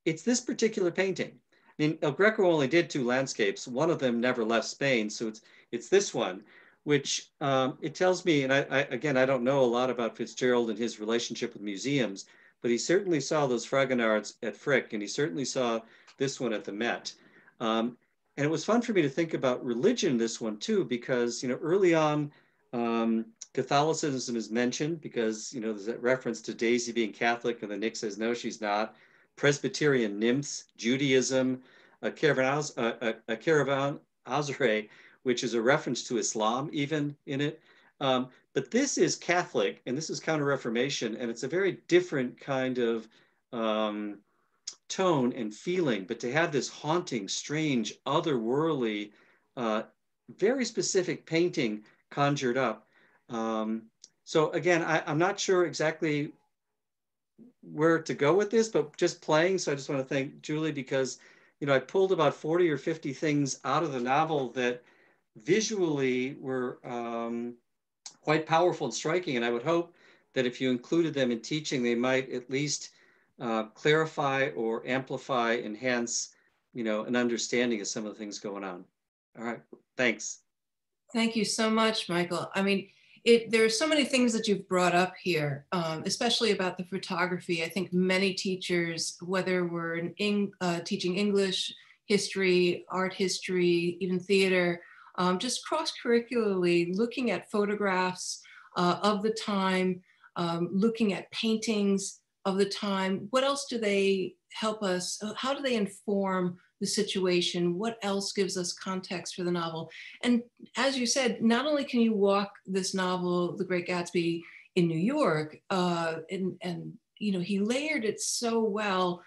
It's this particular painting. I mean, El Greco only did 2 landscapes. One of them never left Spain, so it's this one, which it tells me, and I don't know a lot about Fitzgerald and his relationship with museums, but he certainly saw those Fragonards at Frick, and he certainly saw this one at the Met. And it was fun for me to think about religion in this one too, because, you know, early on, Catholicism is mentioned because, you know, there's that reference to Daisy being Catholic, and then Nick says, no, she's not. Presbyterian nymphs, Judaism, a caravanserai, which is a reference to Islam even in it. But this is Catholic, and this is Counter-Reformation, and it's a very different kind of tone and feeling. But to have this haunting, strange, otherworldly, very specific painting conjured up. So again, I'm not sure exactly where to go with this, but just playing. So I just want to thank Julie because, you know, I pulled about 40 or 50 things out of the novel that visually were quite powerful and striking. And I would hope that if you included them in teaching, they might at least clarify or amplify, enhance, you know, an understanding of some of the things going on. All right, thanks. Thank you so much, Michael. I mean, there are so many things that you've brought up here, especially about the photography. I think many teachers, whether we're teaching English, history, art history, even theater, just cross-curricularly looking at photographs of the time, looking at paintings, of the time? What else do they help us? How do they inform the situation? What else gives us context for the novel? And as you said, not only can you walk this novel, The Great Gatsby, in New York, and you know, he layered it so well.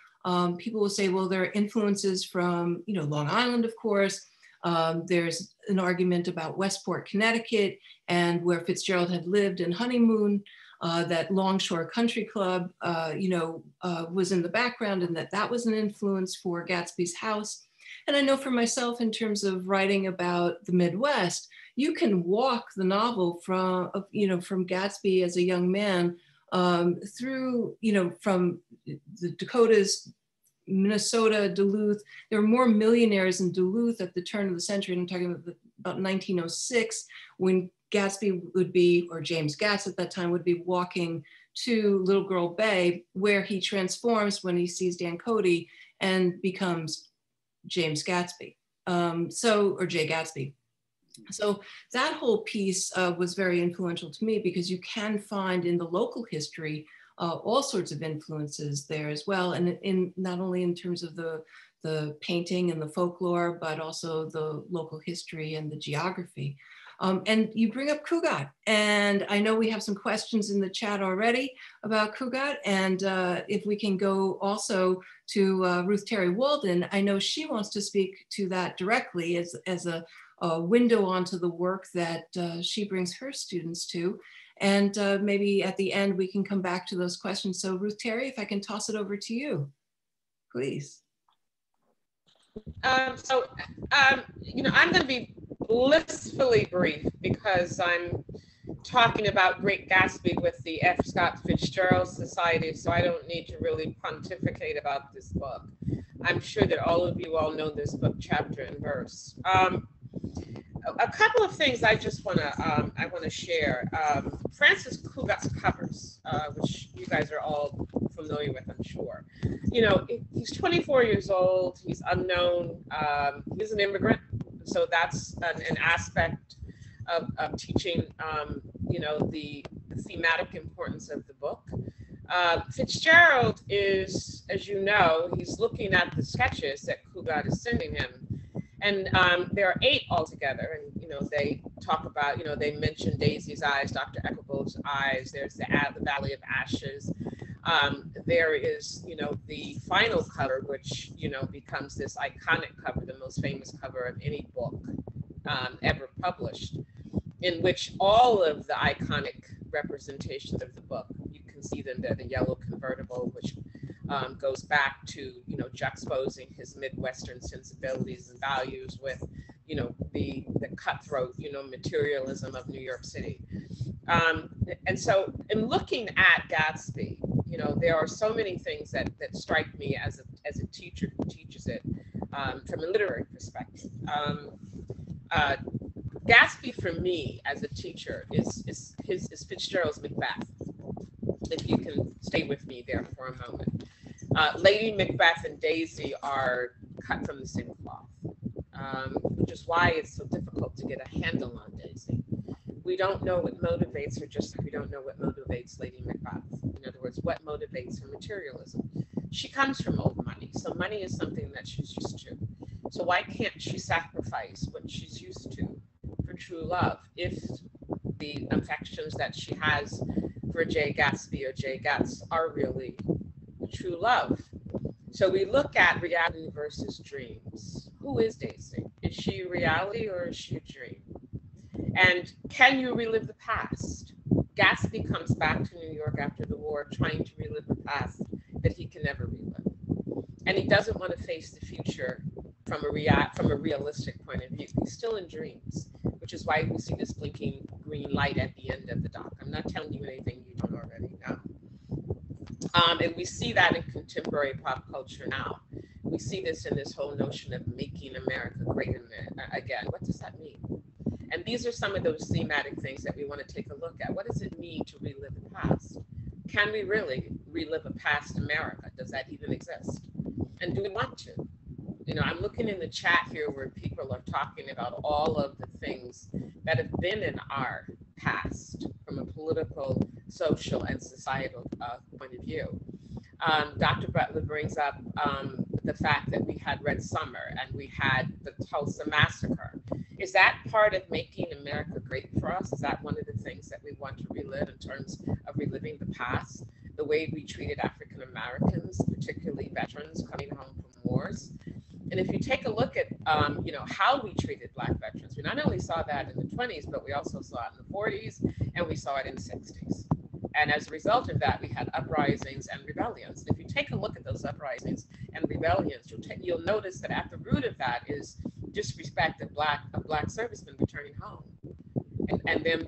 People will say, well, there are influences from, you know, Long Island, of course. There's an argument about Westport, Connecticut, and where Fitzgerald had lived and honeymoon. That Longshore Country Club, you know, was in the background, and that was an influence for Gatsby's house. And I know for myself, in terms of writing about the Midwest, you can walk the novel from, you know, from Gatsby as a young man through, you know, from the Dakotas, Minnesota, Duluth. There were more millionaires in Duluth at the turn of the century. And I'm talking about 1906, when Gatsby would be, or James Gatz at that time, would be walking to Little Girl Bay, where he transforms when he sees Dan Cody and becomes James Gatsby, or Jay Gatsby. So that whole piece was very influential to me, because you can find in the local history all sorts of influences there as well. And in not only in terms of the painting and the folklore, but also the local history and the geography. And you bring up Cugat, and I know we have some questions in the chat already about Cugat, and if we can go also to Ruth Terry Walden, I know she wants to speak to that directly as a window onto the work that she brings her students to. And maybe at the end, we can come back to those questions. So Ruth Terry, if I can toss it over to you, please. You know, I'm going to be blissfully brief, because I'm talking about Great Gatsby with the F. Scott Fitzgerald Society, so I don't need to really pontificate about this book. I'm sure that all of you all know this book chapter and verse. A couple of things I just want to share. Francis Cugat's covers, which you guys are all familiar with, I'm sure. You know, he's 24 years old. He's unknown. He's an immigrant, so that's an aspect of teaching. You know, the thematic importance of the book. Fitzgerald is, as you know, he's looking at the sketches that Cugat is sending him. And there are 8 altogether, and you know, they talk about, you know, they mention Daisy's eyes, Dr. Eckelbo's eyes. There's the Valley of Ashes. There is, you know, the final cover, which, you know, becomes this iconic cover, the most famous cover of any book ever published, in which all of the iconic representations of the book, you can see them there, the yellow convertible, which goes back to, you know, juxtaposing his Midwestern sensibilities and values with, you know, the cutthroat, you know, materialism of New York City. And so in looking at Gatsby, you know, there are so many things that strike me as a teacher who teaches it from a literary perspective. Gatsby for me as a teacher is Fitzgerald's Macbeth. If you can stay with me there for a moment. Lady Macbeth and Daisy are cut from the same cloth, which is why it's so difficult to get a handle on Daisy. We don't know what motivates her, just like we don't know what motivates Lady Macbeth. In other words, what motivates her materialism. She comes from old money, so money is something that she's used to. So why can't she sacrifice what she's used to for true love, if the affections that she has for Jay Gatsby or Jay Gatz are really true love? So we look at reality versus dreams. Who is Daisy? Is she a reality or is she a dream? And can you relive the past? Gatsby comes back to New York after the war trying to relive the past that he can never relive. And he doesn't want to face the future from a realistic point of view. He's still in dreams, which is why we see this blinking green light at the end of the dock. I'm not telling you anything you don't already know. And we see that in contemporary pop culture now. We see this in this whole notion of making America great again. What does that mean? And these are some of those thematic things that we want to take a look at. What does it mean to relive the past? Can we really relive a past America? Does that even exist? And do we want to? You know, I'm looking in the chat here where people are talking about all of the things that have been in our past from a political, social, and societal point of view. Dr. Butler brings up the fact that we had Red Summer and we had the Tulsa Massacre. Is that part of making America great for us? Is that one of the things that we want to relive in terms of reliving the past? The way we treated African Americans, particularly veterans coming home from wars. And if you take a look at, how we treated Black veterans, we not only saw that in the 20s, but we also saw it in the 40s, and we saw it in the 60s. And as a result of that, we had uprisings and rebellions. If you take a look at those uprisings and rebellions, you'll notice that at the root of that is disrespect of Black servicemen returning home, and them,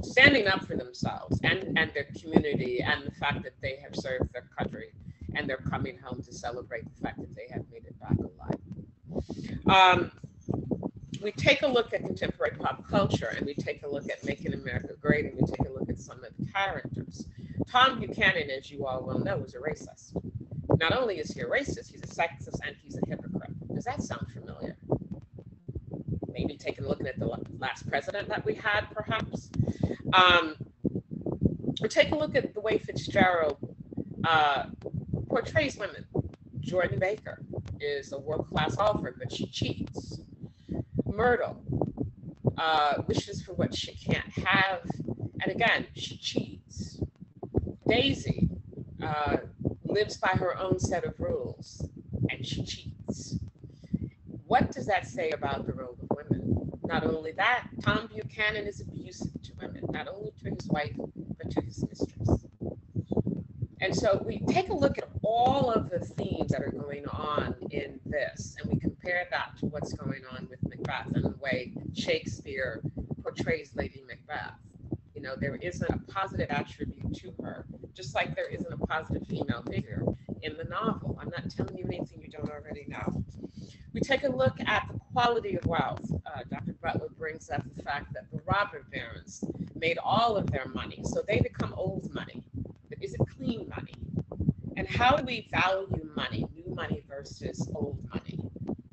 standing up for themselves and their community, and the fact that they have served their country, and they're coming home to celebrate the fact that they have made it back alive. We take a look at contemporary pop culture, and we take a look at Making America Great, and we take a look at some of the characters. Tom Buchanan, as you all well know, is a racist. Not only is he a racist, he's a sexist and he's a hypocrite. Does that sound familiar? Maybe taking a look at the last president that we had, perhaps. Or take a look at the way Fitzgerald portrays women. Jordan Baker is a world-class golfer, but she cheats. Myrtle wishes for what she can't have, and again, she cheats. Daisy lives by her own set of rules, and she cheats. What does that say about the role of women? Not only that, Tom Buchanan is abusive to women, not only to his wife, but to his mistress. And so we take a look at all of the themes that are going on in this, and we compare that to what's going on with Macbeth and the way Shakespeare portrays Lady Macbeth. There isn't a positive attribute to her, just like there isn't a positive female figure in the novel. I'm not telling you anything you don't already know. We take a look at the quality of wealth. Dr. Butler brings up the fact that the robber barons made all of their money, so they become old money. But is it clean money? And how do we value money, new money versus old money?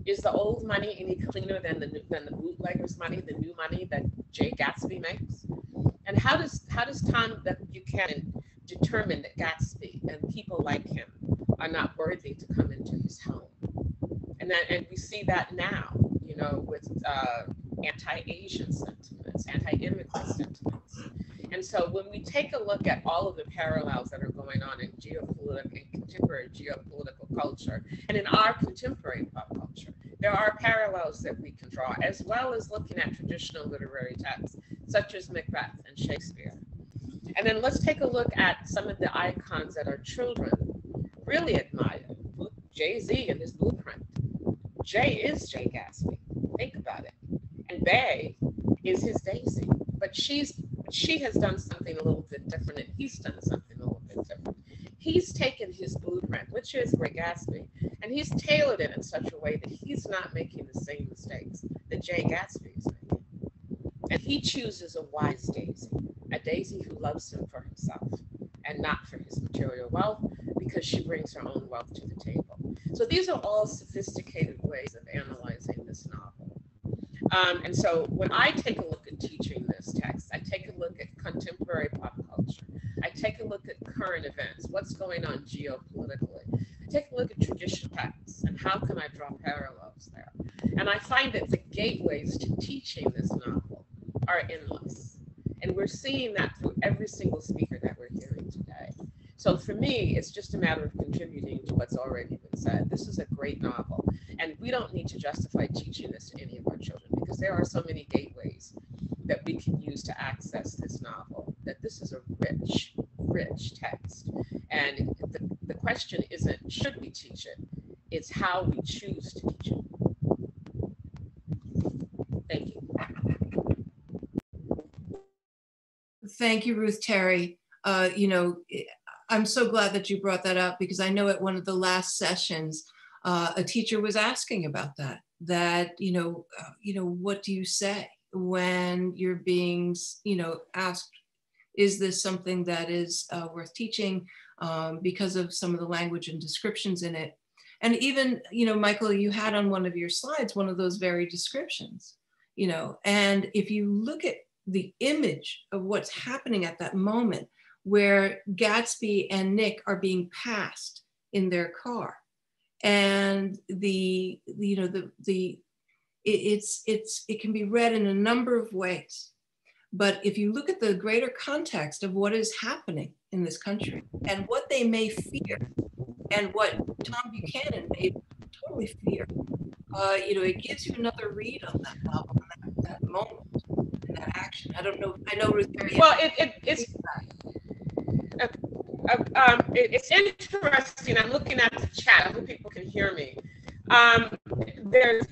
Is the old money any cleaner than the bootlegger's money, the new money that Jay Gatsby makes? And how does Tom Buchanan determine that Gatsby and people like him are not worthy to come into his home? And we see that now, with anti-Asian sentiments, anti-immigrant sentiments. And so when we take a look at all of the parallels that are going on in contemporary geopolitical culture, and in our contemporary pop culture, there are parallels that we can draw, as well as looking at traditional literary texts, such as Macbeth and Shakespeare. And then let's take a look at some of the icons that our children really admire. Jay-Z and his Blueprint. Jay is Jay Gatsby. Think about it. And Bay is his Daisy. But she has done something a little bit different, and he's done something a little bit different. He's taken his blueprint, which is Great Gatsby, and he's tailored it in such a way that he's not making the same mistakes that Jay Gatsby is making. And he chooses a wise Daisy, a Daisy who loves him for himself and not for his material wealth, because she brings her own wealth to the table. So these are all sophisticated ways of analyzing this novel. And so when I take a look at teaching this text, I take a look at contemporary pop culture. I take a look at current events, what's going on geopolitically. I take a look at traditional texts and how can I draw parallels there. And I find that the gateways to teaching this novel are endless. And we're seeing that through every single speaker that we're hearing today. So for me, it's just a matter of contributing to what's already been said. This is a great novel, and we don't need to justify teaching this to any of our children, because there are so many gateways that we can use to access this novel, that this is a rich, rich text. And the question isn't, should we teach it? It's how we choose to teach it. Thank you. Thank you, Ruth Terry. I'm so glad that you brought that up, because I know at one of the last sessions, a teacher was asking about that, what do you say when you're being, asked, is this something that is worth teaching because of some of the language and descriptions in it? And even, Michael, you had on one of your slides, one of those very descriptions, and if you look at the image of what's happening at that moment, where Gatsby and Nick are being passed in their car. And it can be read in a number of ways. But if you look at the greater context of what is happening in this country and what they may fear, and what Tom Buchanan may totally fear, it gives you another read on that novel, that moment, and that action. I don't know. I know Ruth Perry. Well, it's interesting. I'm looking at the chat. I hope people can hear me. There's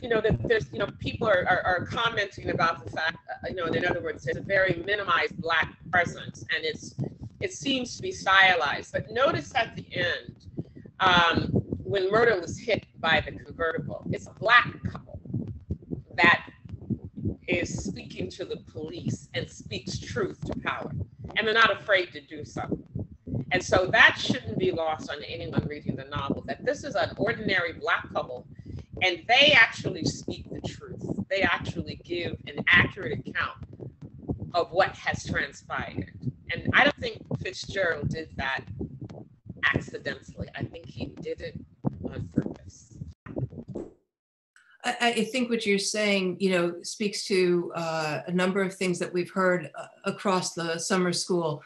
people are commenting about the fact, in other words, there's a very minimized Black presence, and it seems to be stylized. But notice at the end, when Myrtle is hit by the convertible, it's a Black couple that is speaking to the police and speaks truth to power, and they're not afraid to do so. And so that shouldn't be lost on anyone reading the novel, that this is an ordinary Black couple, and they actually speak the truth. They actually give an accurate account of what has transpired. And I don't think Fitzgerald did that accidentally. I think he did it on purpose. I think what you're saying, speaks to a number of things that we've heard across the summer school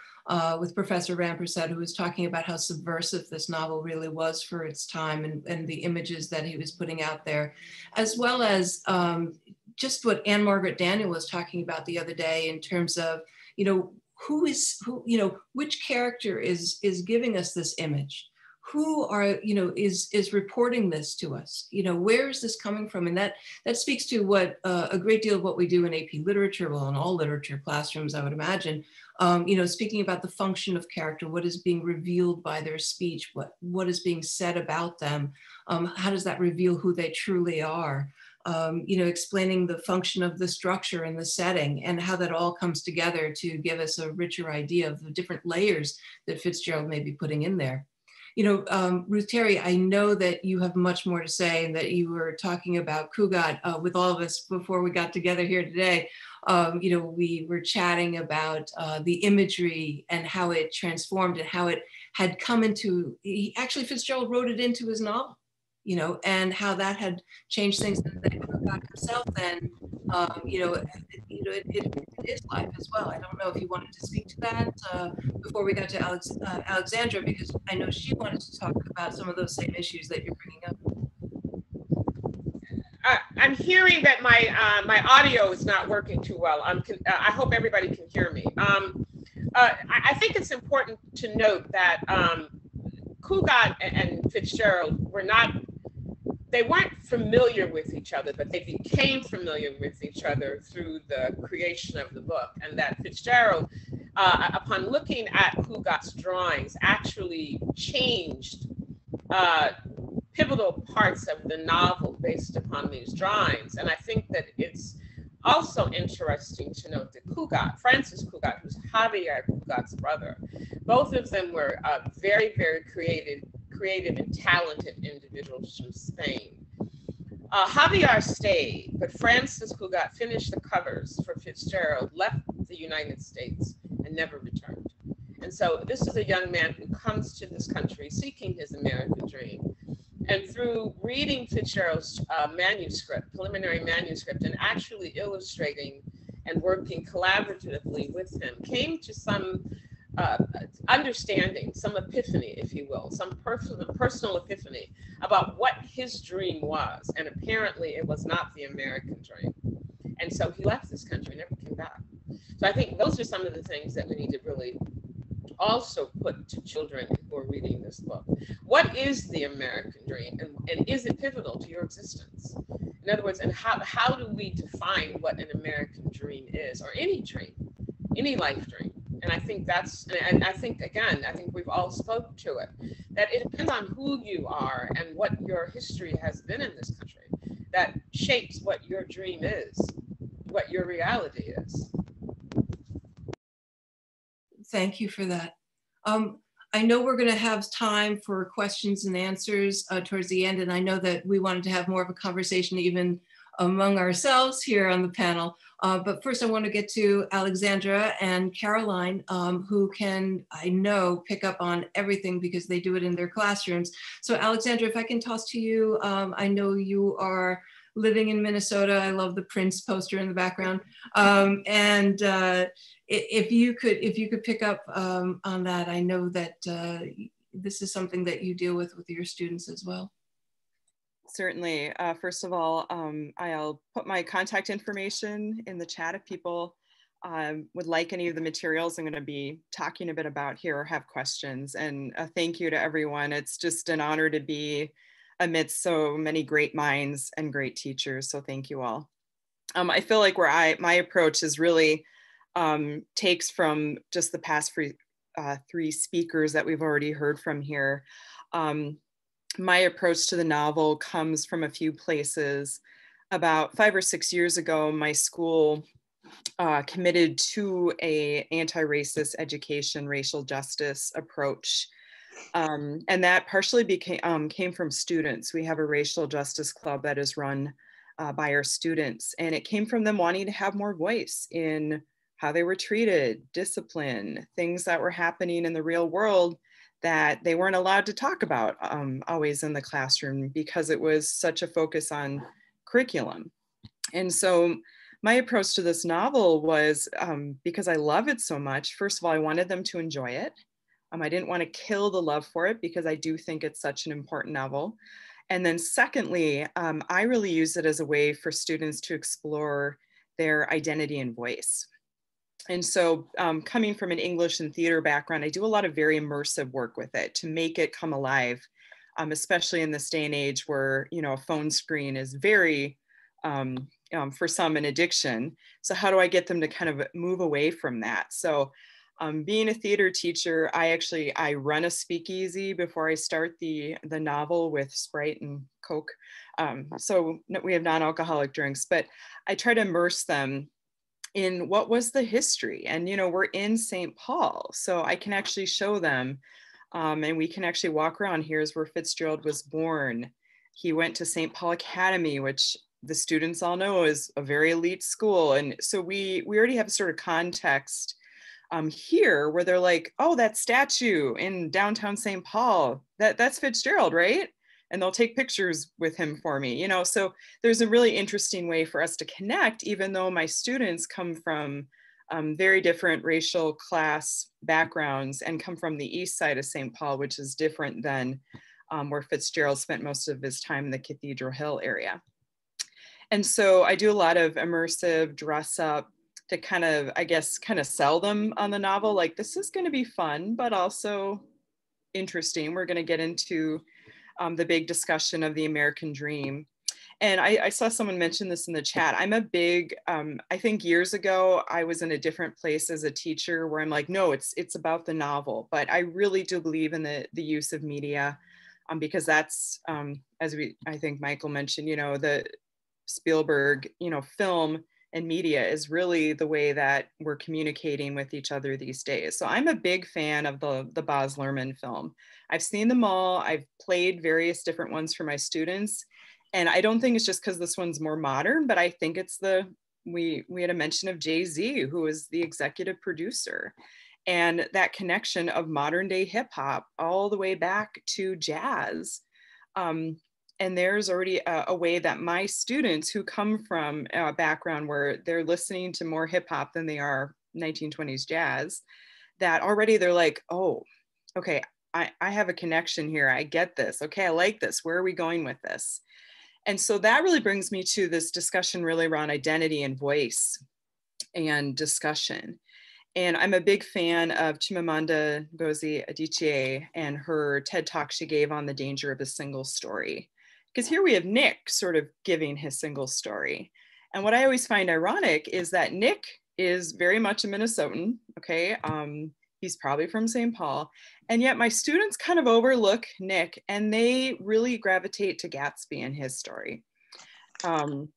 with Professor Rampersad, who was talking about how subversive this novel really was for its time and the images that he was putting out there, as well as just what Anne Margaret Daniel was talking about the other day in terms of, which character is giving us this image? Who is reporting this to us? Where is this coming from? And that speaks to what a great deal of what we do in AP literature, well, in all literature classrooms, I would imagine, speaking about the function of character, what is being revealed by their speech, what is being said about them, how does that reveal who they truly are? Explaining the function of the structure and the setting and how that all comes together to give us a richer idea of the different layers that Fitzgerald may be putting in there. Ruth Terry, I know that you have much more to say and that you were talking about Cugat with all of us before we got together here today. We were chatting about the imagery and how it transformed and how it had come into, Fitzgerald wrote it into his novel, and how that had changed things, and that Cugat himself then, it his life as well. I don't know if you wanted to speak to that before we got to Alexandra, because I know she wanted to talk about some of those same issues that you're bringing up. I'm hearing that my audio is not working too well. I hope everybody can hear me. I think it's important to note that Cugat and Fitzgerald they weren't familiar with each other, but they became familiar with each other through the creation of the book. And that Fitzgerald, upon looking at Cugat's drawings, actually changed pivotal parts of the novel based upon these drawings. And I think that it's also interesting to note that Francis Cugat, who's Javier Cugat's brother, both of them were very, very creative and talented individuals from Spain. Javier stayed, but Francis Cugat finished the covers for Fitzgerald, left the United States, and never returned. And so this is a young man who comes to this country seeking his American dream. And through reading Fitzgerald's preliminary manuscript, and actually illustrating and working collaboratively with him, came to some understanding, some epiphany, if you will, some personal epiphany about what his dream was. And apparently it was not the American dream. And so he left this country, never came back. So I think those are some of the things that we need to really also put to children who are reading this book. What is the American dream, and is it pivotal to your existence? In other words, and how do we define what an American dream is, or any dream, any life dream? And I think and I think we've all spoke to it, that it depends on who you are and what your history has been in this country that shapes what your dream is, what your reality is. Thank you for that. I know we're going to have time for questions and answers towards the end, and I know that we wanted to have more of a conversation even among ourselves here on the panel. But first I want to get to Alexandra and Caroline, who can, I know, pick up on everything because they do it in their classrooms. So Alexandra, if I can toss to you, I know you are living in Minnesota. I love the Prince poster in the background. If you could pick up on that, I know that this is something that you deal with your students as well. Certainly. First of all, I'll put my contact information in the chat if people would like any of the materials I'm going to be talking a bit about here or have questions. And a thank you to everyone. It's just an honor to be amidst so many great minds and great teachers. So thank you all. I feel like my approach is really takes from just the past three speakers that we've already heard from here. My approach to the novel comes from a few places. About 5 or 6 years ago, my school committed to a anti-racist education, racial justice approach. And that partially came from students. We have a racial justice club that is run by our students, and it came from them wanting to have more voice in how they were treated, discipline, things that were happening in the real world that they weren't allowed to talk about always in the classroom because it was such a focus on curriculum. And so my approach to this novel was, because I love it so much, first of all, I wanted them to enjoy it. I didn't want to kill the love for it because I do think it's such an important novel. And then secondly, I really use it as a way for students to explore their identity and voice. And so coming from an English and theater background, I do a lot of very immersive work with it to make it come alive, especially in this day and age where, you know, a phone screen is very, for some, an addiction. So how do I get them to kind of move away from that? So being a theater teacher, I run a speakeasy before I start the novel with Sprite and Coke. So we have non-alcoholic drinks, but I try to immerse them in what was the history. And, you know, we're in St. Paul, so I can actually show them and we can actually walk around. Here's where Fitzgerald was born. He went to St. Paul Academy, which the students all know is a very elite school. And so we already have sort of context here where they're like, oh, that statue in downtown St. Paul, that's Fitzgerald, right? And they'll take pictures with him for me, you know? So there's a really interesting way for us to connect, even though my students come from very different racial class backgrounds and come from the east side of St. Paul, which is different than where Fitzgerald spent most of his time in the Cathedral Hill area. And so I do a lot of immersive dress up to kind of, I guess, kind of sell them on the novel. Like, this is going to be fun, but also interesting. We're going to get into the big discussion of the American dream. And I saw someone mention this in the chat. I'm a big, I think years ago, I was in a different place as a teacher where I'm like, no, it's about the novel. But I really do believe in the use of media because that's, as I think Michael mentioned, you know, the Spielberg, you know, film and media is really the way that we're communicating with each other these days. So I'm a big fan of the Baz Luhrmann film. I've seen them all. I've played various different ones for my students. And I don't think it's just because this one's more modern, but I think it's we had a mention of Jay-Z, who is the executive producer. And that connection of modern day hip hop all the way back to jazz. And there's already a way that my students who come from a background where they're listening to more hip hop than they are 1920s jazz, that already they're like, oh, okay, I have a connection here. I get this. Okay, I like this. Where are we going with this? And so that really brings me to this discussion really around identity and voice and discussion. And I'm a big fan of Chimamanda Ngozi Adichie and her TED Talk she gave on the danger of a single story. Because here we have Nick sort of giving his single story. And what I always find ironic is that Nick is very much a Minnesotan, okay? He's probably from St. Paul. And yet my students kind of overlook Nick and they really gravitate to Gatsby and his story. And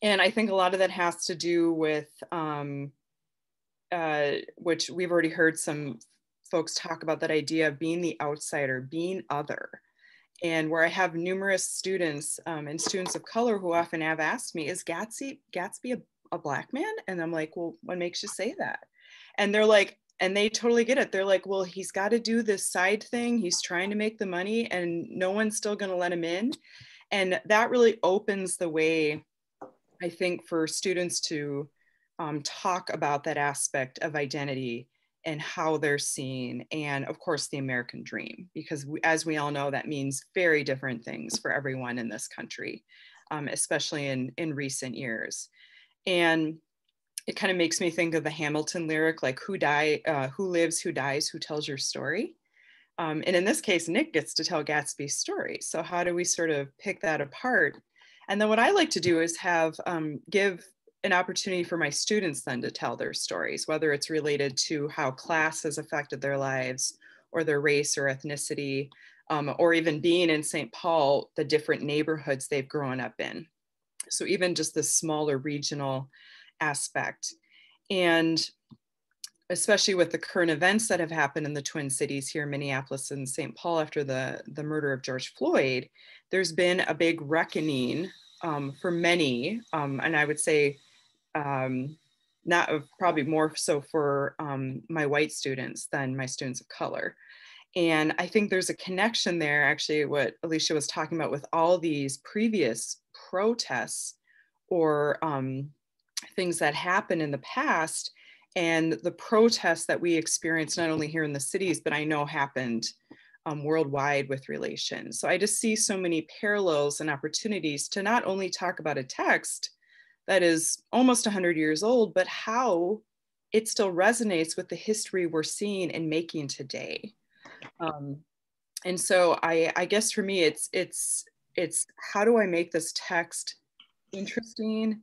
I think a lot of that has to do with, which we've already heard some folks talk about, that idea of being the outsider, being other. and where I have numerous students and students of color who often have asked me, is Gatsby a Black man? And I'm like, well, what makes you say that? And they're like, and they totally get it. They're like, well, he's got to do this side thing. He's trying to make the money and no one's still going to let him in. And that really opens the way, I think, for students to talk about that aspect of identity and how they're seen. And of course, the American dream, because as we all know, that means very different things for everyone in this country, especially in recent years. And it kind of makes me think of the Hamilton lyric, like who lives, who dies, who tells your story? And in this case, Nick gets to tell Gatsby's story. So how do we sort of pick that apart? And then what I like to do is have give an opportunity for my students then to tell their stories, whether it's related to how class has affected their lives or their race or ethnicity, or even being in St. Paul, the different neighborhoods they've grown up in. So even just the smaller regional aspect. And especially with the current events that have happened in the Twin Cities here in Minneapolis and St. Paul after the murder of George Floyd, there's been a big reckoning for many, and I would say not probably more so for my white students than my students of color. And I think there's a connection there, actually, what Alicia was talking about with all these previous protests or things that happened in the past, and the protests that we experienced not only here in the cities, but I know happened worldwide with relations. So I just see so many parallels and opportunities to not only talk about a text that is almost 100 years old, but how it still resonates with the history we're seeing and making today. And so I guess for me, it's how do I make this text interesting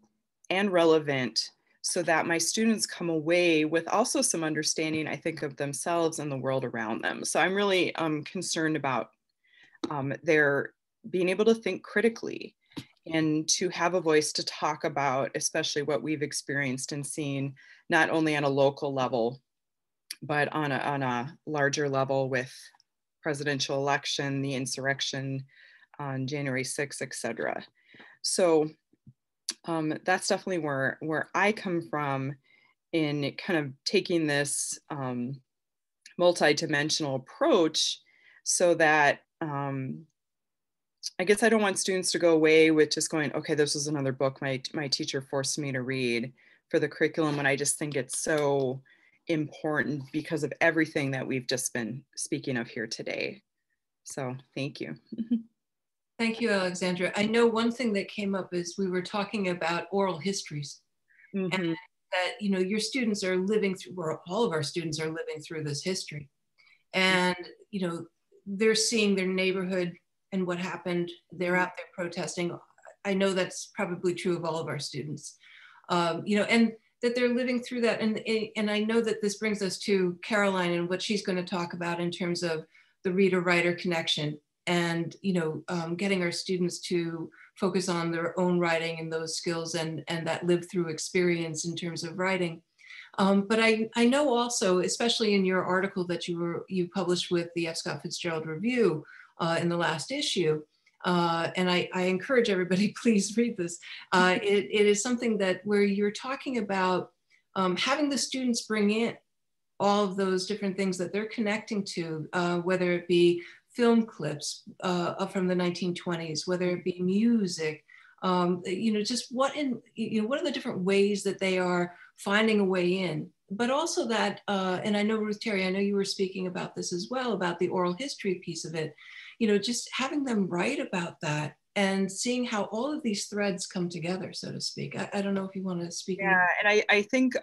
and relevant so that my students come away with also some understanding, I think, of themselves and the world around them. So I'm really concerned about their being able to think critically and to have a voice to talk about, especially what we've experienced and seen, not only on a local level, but on a larger level with presidential election, the insurrection on January 6th, et cetera. So that's definitely where I come from in kind of taking this multi-dimensional approach, so that I guess I don't want students to go away with just going, okay, this is another book my teacher forced me to read for the curriculum. And I just think it's so important because of everything that we've just been speaking of here today. So thank you. Thank you, Alexandra. I know one thing that came up is we were talking about oral histories, and that, you know, your students are living through, or all of our students are living through this history, and, you know, they're seeing their neighborhood and what happened. They're out there protesting. I know that's probably true of all of our students, you know, and that they're living through that. And I know that this brings us to Caroline and what she's going to talk about in terms of the reader-writer connection, and, you know, getting our students to focus on their own writing and those skills and that live through experience in terms of writing. But I know also, especially in your article that you published with the F. Scott Fitzgerald Review in the last issue, and I encourage everybody, please read this. It is something that where you're talking about having the students bring in all of those different things that they're connecting to, whether it be film clips from the 1920s, whether it be music, you know, just what are the different ways that they are finding a way in, but also that, and I know Ruth Terry, I know you were speaking about this as well, about the oral history piece of it, you know, just having them write about that and seeing how all of these threads come together, so to speak. I don't know if you want to speak. Yeah, and I think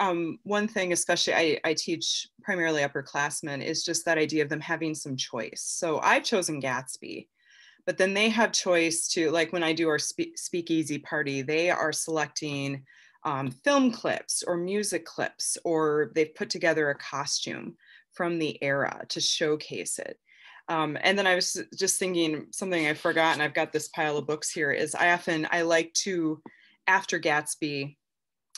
one thing, especially I teach primarily upperclassmen, is just that idea of them having some choice. So I've chosen Gatsby, but then they have choice to, like when I do our speakeasy party, they are selecting film clips or music clips, or they've put together a costume from the era to showcase it. And then I was just thinking something I forgot, and I've got this pile of books here, is I like to, after Gatsby,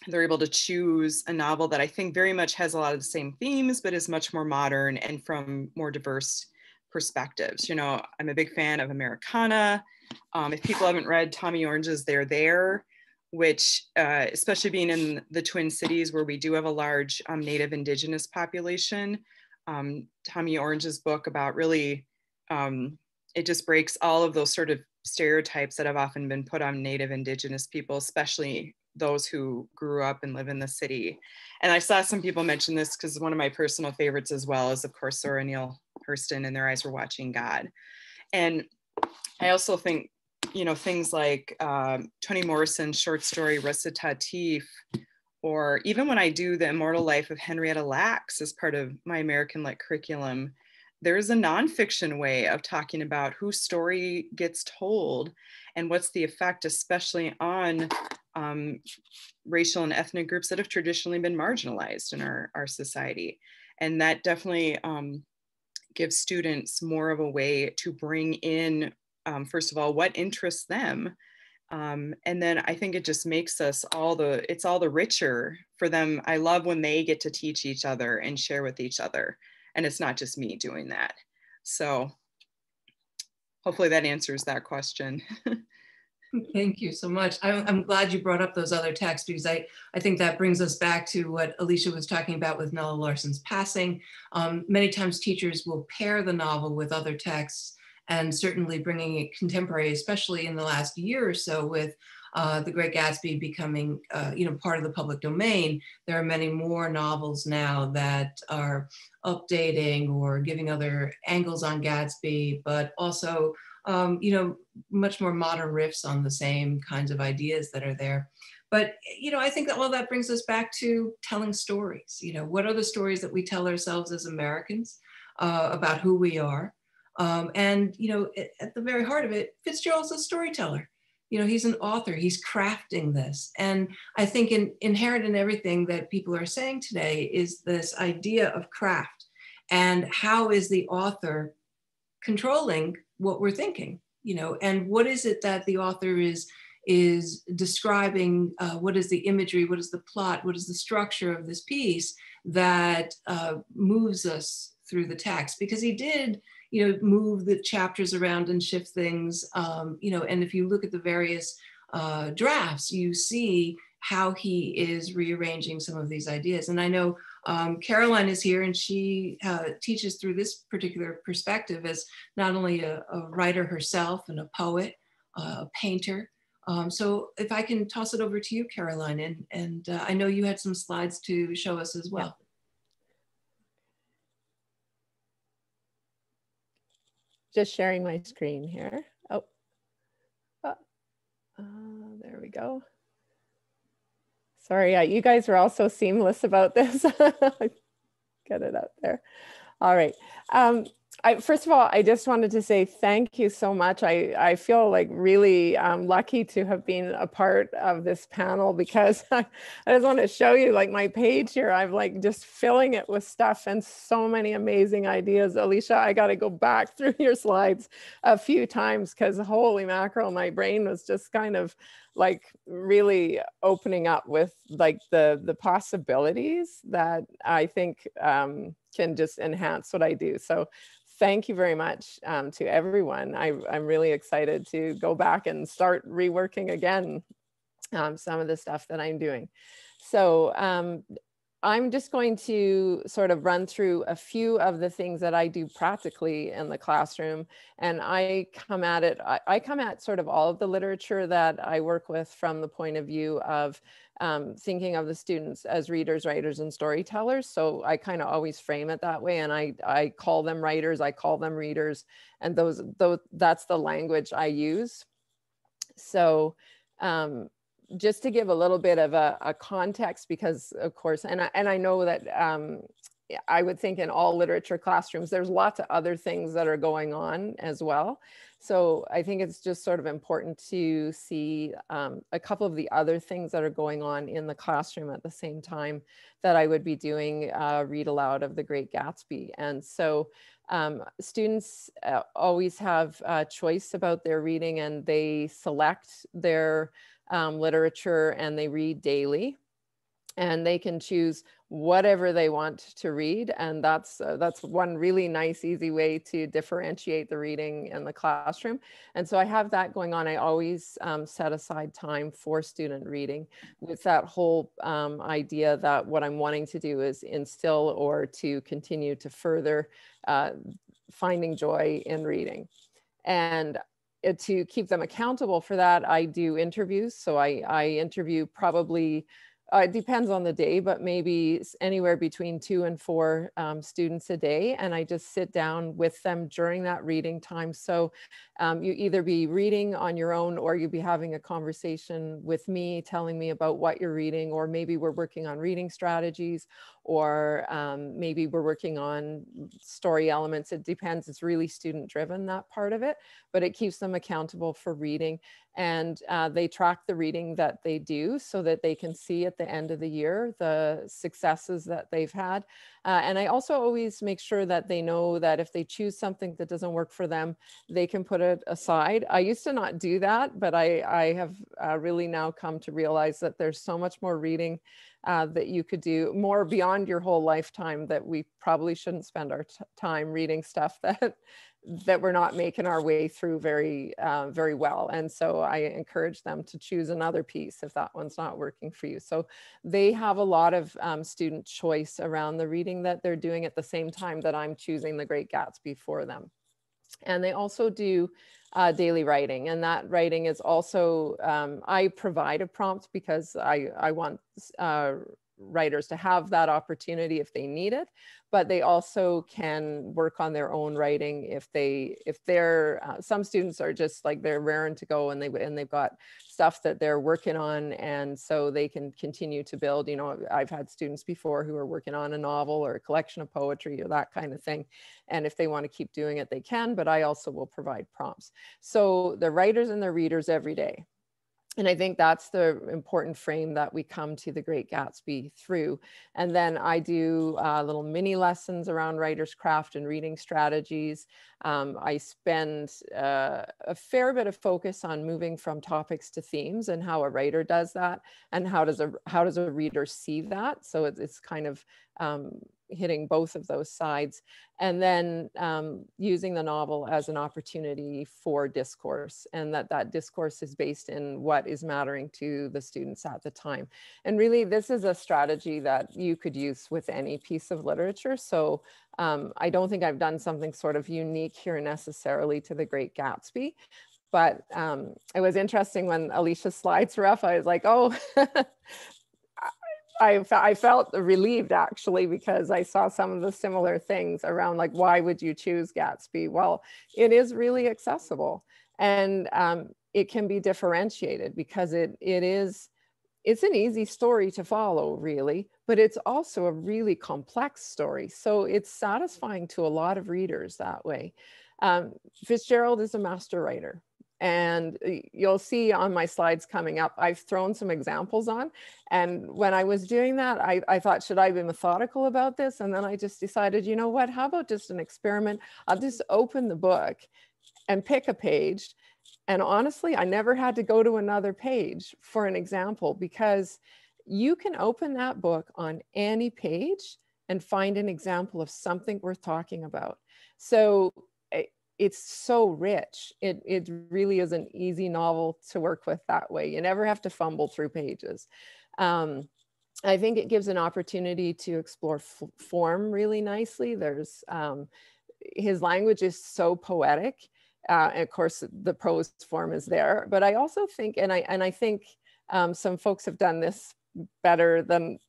they're able to choose a novel that I think very much has a lot of the same themes, but is much more modern and from more diverse perspectives. You know, I'm a big fan of Americana. If people haven't read Tommy Orange's They're There, which especially being in the Twin Cities where we do have a large Native Indigenous population, Tommy Orange's book about really, it just breaks all of those sort of stereotypes that have often been put on Native Indigenous people, especially those who grew up and live in the city. And I saw some people mention this because one of my personal favorites as well is, of course, Zora Neale Hurston and Their Eyes Were Watching God. And I also think, you know, things like Toni Morrison's short story Recitative, or even when I do The Immortal Life of Henrietta Lacks as part of my American Lit curriculum, there's a nonfiction way of talking about whose story gets told and what's the effect, especially on racial and ethnic groups that have traditionally been marginalized in our society. And that definitely gives students more of a way to bring in, first of all, what interests them. And then I think it just makes us it's all the richer for them. I love when they get to teach each other and share with each other. And it's not just me doing that. So hopefully that answers that question. Thank you so much. I'm glad you brought up those other texts, because I think that brings us back to what Alicia was talking about with Nella Larsen's passing. Many times teachers will pair the novel with other texts, and certainly bringing it contemporary, especially in the last year or so with The Great Gatsby becoming part of the public domain. There are many more novels now that are updating or giving other angles on Gatsby, but also much more modern riffs on the same kinds of ideas that are there. But, I think that all that brings us back to telling stories. What are the stories that we tell ourselves as Americans about who we are? And at the very heart of it, Fitzgerald's a storyteller. He's an author, he's crafting this. And I think inherent in everything that people are saying today is this idea of craft, and how is the author controlling what we're thinking, and what is it that the author is describing, what is the imagery, what is the plot, what is the structure of this piece that moves us through the text, because he did move the chapters around and shift things, and if you look at the various drafts, you see how he is rearranging some of these ideas. And I know Caroline is here, and she teaches through this particular perspective as not only a writer herself and a poet, a painter. So if I can toss it over to you, Caroline, and I know you had some slides to show us as well. Just sharing my screen here. There we go. Sorry, you guys are all so seamless about this. Get it up there. All right. First of all, I just wanted to say thank you so much. I feel like really lucky to have been a part of this panel, because I just want to show you like my page here. I'm like just filling it with stuff and so many amazing ideas. Alicia, I got to go back through your slides a few times, because holy mackerel, my brain was just kind of like really opening up with like the possibilities that I think can just enhance what I do. So thank you very much to everyone. I'm really excited to go back and start reworking again some of the stuff that I'm doing. So I'm just going to sort of run through a few of the things that I do practically in the classroom. And I come at it, I come at sort of all of the literature that I work with from the point of view of thinking of the students as readers, writers, and storytellers. So I kind of always frame it that way. And I call them writers, I call them readers, and that's the language I use. So just to give a little bit of a context, because of course, and I know that I would think in all literature classrooms, there's lots of other things that are going on as well. So I think it's just sort of important to see a couple of the other things that are going on in the classroom at the same time that I would be doing read aloud of The Great Gatsby. And so students always have a choice about their reading, and they select their literature and they read daily. and they can choose whatever they want to read. And that's one really nice, easy way to differentiate the reading in the classroom. And so I have that going on. I always set aside time for student reading, with that whole idea that what I'm wanting to do is instill or to continue to further finding joy in reading. And to keep them accountable for that, I do interviews. So I interview probably, it depends on the day, but maybe anywhere between 2 and 4 students a day. And I just sit down with them during that reading time. So you either be reading on your own, or you be having a conversation with me, telling me about what you're reading, or maybe we're working on reading strategies, or maybe we're working on story elements. It depends. It's really student driven, that part of it, but it keeps them accountable for reading. And they track the reading that they do, so that they can see at the end of the year the successes that they've had. And I also always make sure that they know that if they choose something that doesn't work for them, they can put it aside. I used to not do that, but I have really now come to realize that there's so much more reading that you could do, more beyond your whole lifetime, that we probably shouldn't spend our time reading stuff that we're not making our way through very well. And so I encourage them to choose another piece if that one's not working for you. So they have a lot of student choice around the reading that they're doing, at the same time that I'm choosing The Great Gatsby for them. And they also do daily writing, and that writing is also, I provide a prompt because I want writers to have that opportunity if they need it, but they also can work on their own writing if they're some students are just like, they're raring to go, and they've got stuff that they're working on, and so they can continue to build. You know, I've had students before who are working on a novel or a collection of poetry or that kind of thing, and if they want to keep doing it, they can, but I also will provide prompts. So the writers and the readers every day. And I think that's the important frame that we come to The Great Gatsby through. And then I do little mini lessons around writer's craft and reading strategies. I spend a fair bit of focus on moving from topics to themes, and how a writer does that, and how does a reader see that. So it's kind of hitting both of those sides, and then using the novel as an opportunity for discourse, and that discourse is based in what is mattering to the students at the time. And really, this is a strategy that you could use with any piece of literature. So I don't think I've done something sort of unique here necessarily to The Great Gatsby, but it was interesting when Alicia's slides were up. I was like, oh, I felt relieved, actually, because I saw some of the similar things around, like, why would you choose Gatsby? Well, it is really accessible, and it can be differentiated because it's an easy story to follow, really, but it's also a really complex story. So it's satisfying to a lot of readers that way. Fitzgerald is a master writer. And you'll see on my slides coming up, I've thrown some examples on. And when I was doing that, I thought, should I be methodical about this? And then I just decided, you know what, how about just an experiment? I'll just open the book and pick a page. And honestly, I never had to go to another page for an example, because you can open that book on any page and find an example of something worth talking about. So it's so rich. It really is an easy novel to work with that way. You never have to fumble through pages. I think it gives an opportunity to explore form really nicely. There's his language is so poetic. And of course, the prose form is there. But I also think, and I think some folks have done this better than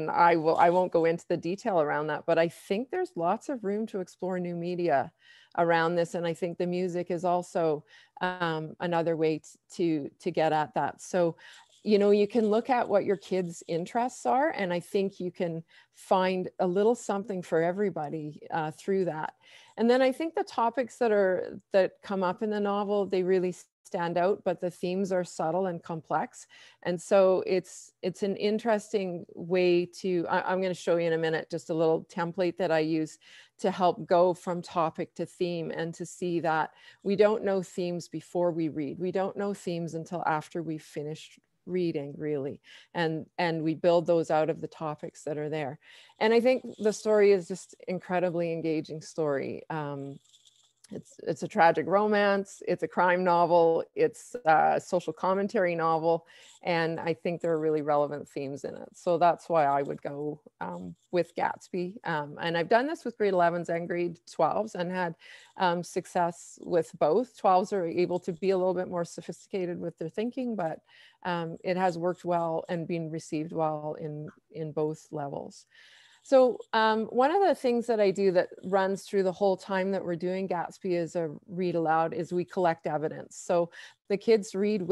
I will. I won't go into the detail around that, but I think there's lots of room to explore new media around this. And I think the music is also another way to get at that. So, you know, you can look at what your kids' interests are, and I think you can find a little something for everybody through that. And then I think the topics that come up in the novel, they really stand out, but the themes are subtle and complex. And so it's an interesting way to, I'm going to show you in a minute just a little template that I use to help go from topic to theme, and to see that we don't know themes before we read. We don't know themes until after we've finished reading, really. And we build those out of the topics that are there. And I think the story is just incredibly engaging story. It's a tragic romance, it's a crime novel, it's a social commentary novel, and I think there are really relevant themes in it. So that's why I would go with Gatsby. And I've done this with grade 11s and grade 12s and had success with both. 12s are able to be a little bit more sophisticated with their thinking, but it has worked well and been received well in both levels. So one of the things that I do that runs through the whole time that we're doing Gatsby as a read aloud is we collect evidence. So the kids read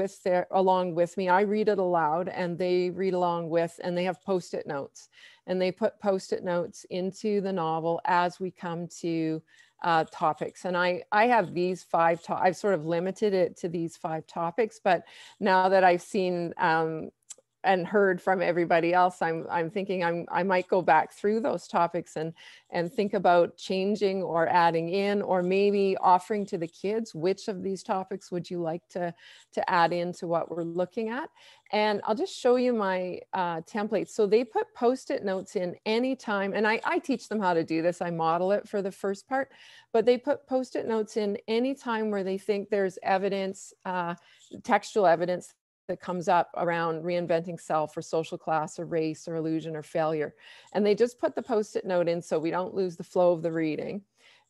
along with me. I read it aloud and they read along with, and they have Post-it notes. And they put Post-it notes into the novel as we come to topics. And I have these 5, I've sort of limited it to these 5 topics, but now that I've seen and heard from everybody else, I'm thinking I might go back through those topics and think about changing or adding in, or maybe offering to the kids, which of these topics would you like to add into what we're looking at? And I'll just show you my template. So they put Post-it notes in anytime, and I teach them how to do this. I model it for the first part, but they put Post-it notes in anytime where they think there's evidence, textual evidence that comes up around reinventing self or social class or race or illusion or failure. And they just put the Post-it note in so we don't lose the flow of the reading.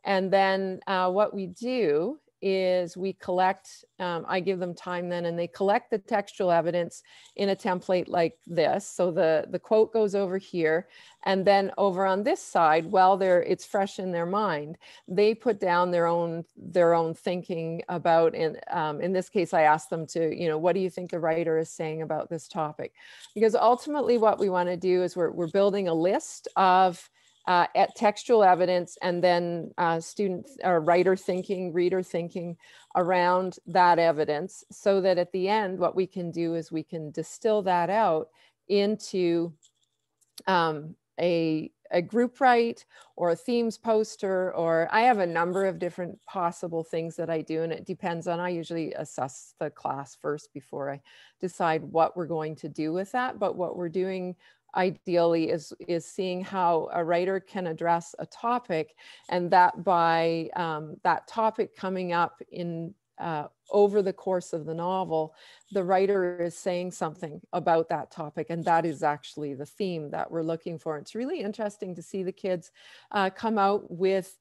And then what we do is we collect, I give them time then, and they collect the textual evidence in a template like this. So the quote goes over here, and then over on this side, while it's fresh in their mind, they put down their own thinking about, in this case, I asked them to, what do you think the writer is saying about this topic? Because ultimately what we want to do is we're building a list of textual evidence, and then student or writer thinking, reader thinking around that evidence, so that at the end, what we can do is we can distill that out into a group write or a themes poster, or I have a number of different possible things that I do, and it depends on, I usually assess the class first before I decide what we're going to do with that. But what we're doing ideally is seeing how a writer can address a topic, and that by that topic coming up in over the course of the novel, the writer is saying something about that topic, and that is actually the theme that we're looking for. It's really interesting to see the kids come out with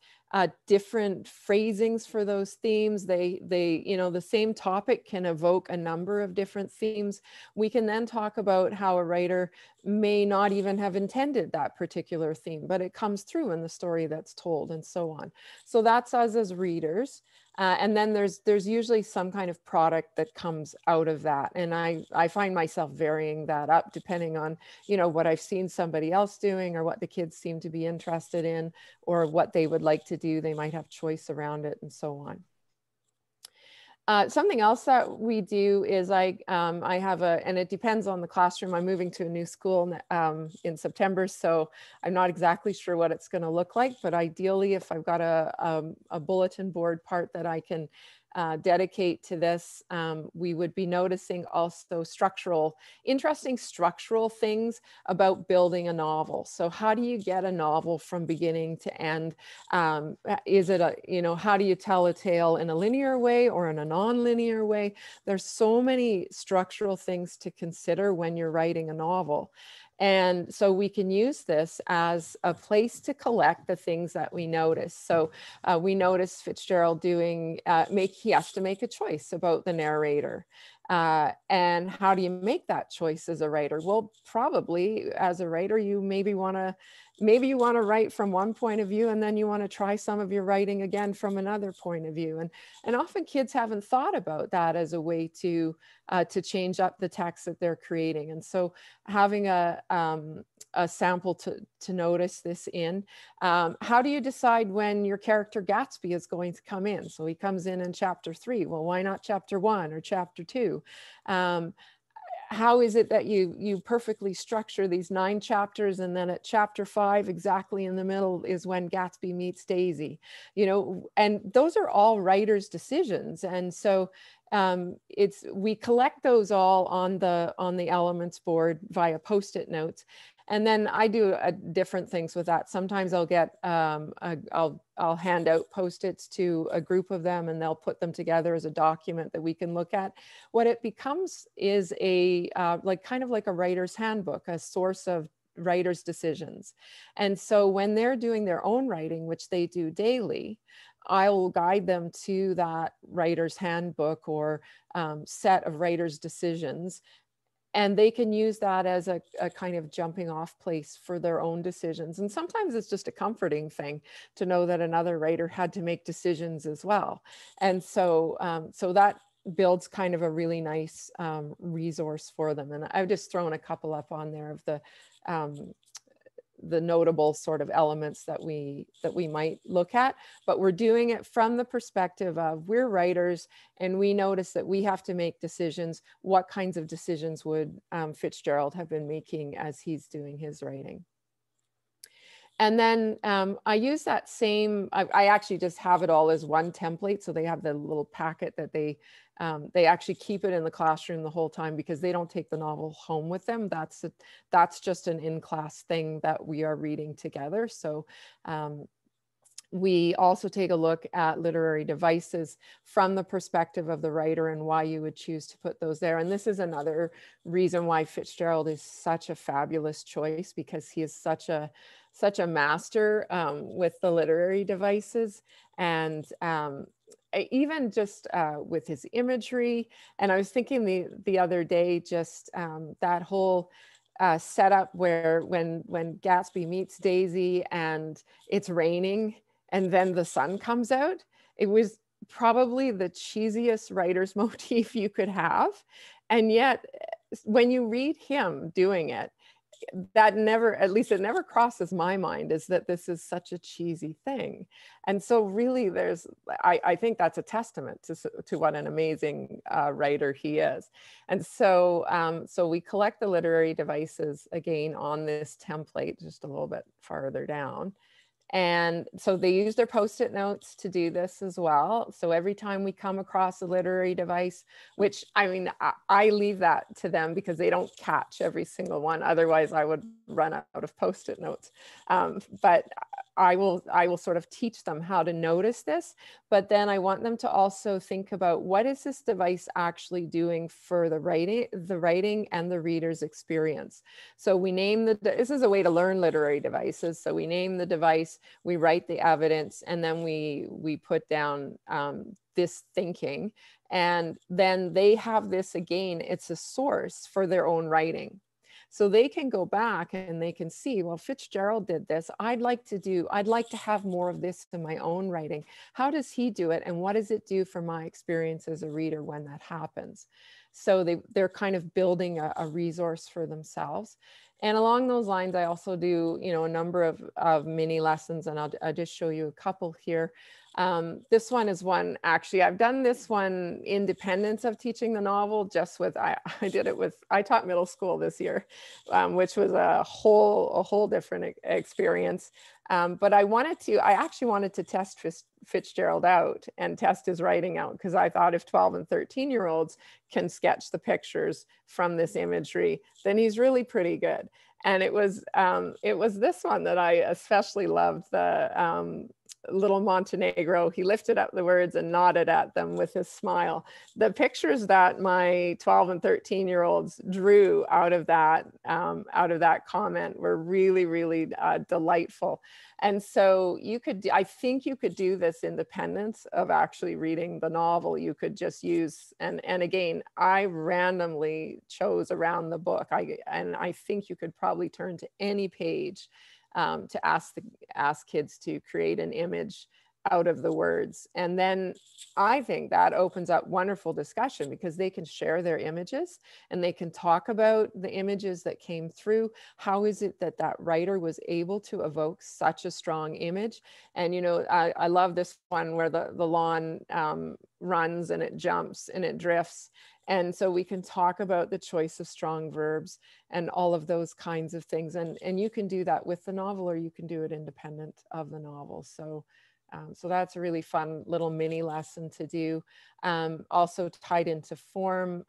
different phrasings for those themes. They the same topic can evoke a number of different themes. We can then talk about how a writer may not even have intended that particular theme, but it comes through in the story that's told, and so on. So that's us as readers. And then there's usually some kind of product that comes out of that. And I find myself varying that up depending on, what I've seen somebody else doing, or what the kids seem to be interested in, or what they would like to do. They might have choice around it, and so on. Something else that we do is I have and it depends on the classroom. I'm moving to a new school in September, so I'm not exactly sure what it's going to look like, but ideally if I've got a bulletin board part that I can dedicate to this, we would be noticing also interesting structural things about building a novel. So how do you get a novel from beginning to end? Is it how do you tell a tale in a linear way or in a non-linear way? There's so many structural things to consider when you're writing a novel. And so we can use this as a place to collect the things that we notice. So we notice Fitzgerald he has to make a choice about the narrator. And how do you make that choice as a writer? Well, probably as a writer, you maybe want to write from one point of view, and then you want to try some of your writing again from another point of view. And often kids haven't thought about that as a way to change up the text that they're creating. And so having a sample to notice this in. How do you decide when your character Gatsby is going to come in? So he comes in chapter 3. Well, why not chapter 1 or chapter 2? how is it that you perfectly structure these 9 chapters, and then at chapter 5 exactly in the middle is when Gatsby meets Daisy, you know, and those are all writers' decisions. And so we collect those all on the elements board via post-it notes. And then I do different things with that. Sometimes I'll get, I'll hand out Post-its to a group of them, and they'll put them together as a document that we can look at. What it becomes is a, kind of like a writer's handbook, a source of writers' decisions. And so when they're doing their own writing, which they do daily, I will guide them to that writer's handbook or set of writers' decisions. And they can use that as a kind of jumping off place for their own decisions. And sometimes it's just a comforting thing to know that another writer had to make decisions as well. And so, so that builds kind of a really nice resource for them. And I've just thrown a couple up on there of the notable sort of elements that we might look at, but we're doing it from the perspective of we're writers and we notice that we have to make decisions. What kinds of decisions would Fitzgerald have been making as he's doing his writing? And then I use that same, I actually just have it all as one template. So they have the little packet that they actually keep it in the classroom the whole time because they don't take the novel home with them. That's just an in-class thing that we are reading together. So we also take a look at literary devices from the perspective of the writer and why you would choose to put those there. And this is another reason why Fitzgerald is such a fabulous choice, because he is such a master with the literary devices, and even just with his imagery. And I was thinking the other day, just that whole setup where when Gatsby meets Daisy and it's raining and then the sun comes out, it was probably the cheesiest writer's motif you could have. And yet when you read him doing it, that never, at least it never crosses my mind, is that this is such a cheesy thing. And so really I think that's a testament to what an amazing writer he is. And so, so we collect the literary devices again on this template, just a little bit farther down. And so they use their Post-it notes to do this as well. So every time we come across a literary device, which I mean, I leave that to them because they don't catch every single one. Otherwise I would run out of Post-it notes. But I will sort of teach them how to notice this, but then I want them to also think about what is this device actually doing for the writing and the reader's experience. So we name this is a way to learn literary devices. So we name the device, we write the evidence, and then we put down this thinking. And then they have this again, it's a source for their own writing. So they can go back and they can see, well, Fitzgerald did this. I'd like to have more of this in my own writing. How does he do it? And what does it do for my experience as a reader when that happens? So they're kind of building a resource for themselves. And along those lines, I also do, a number of mini lessons, and I'll just show you a couple here. This one is one, actually, I've done this one independent of teaching the novel, just with, I taught middle school this year, which was a whole different experience. But I actually wanted to test Fitzgerald out and test his writing out, because I thought if 12 and 13-year-olds can sketch the pictures from this imagery, then he's really pretty good. And it was this one that I especially loved, the little Montenegro. He lifted up the words and nodded at them with his smile. The pictures that my 12 and 13-year-olds drew out of that comment were really, really delightful. And so I think you could do this independent of actually reading the novel. You could just use, and again, I randomly chose around the book. And I think you could probably turn to any page to ask kids to create an image out of the words. And then I think that opens up wonderful discussion, because they can share their images and they can talk about the images that came through. How is it that that writer was able to evoke such a strong image? And, I love this one where the lawn runs and it jumps and it drifts. And so we can talk about the choice of strong verbs and all of those kinds of things. And you can do that with the novel, or you can do it independent of the novel. So so that's a really fun little mini lesson to do. Also tied into form.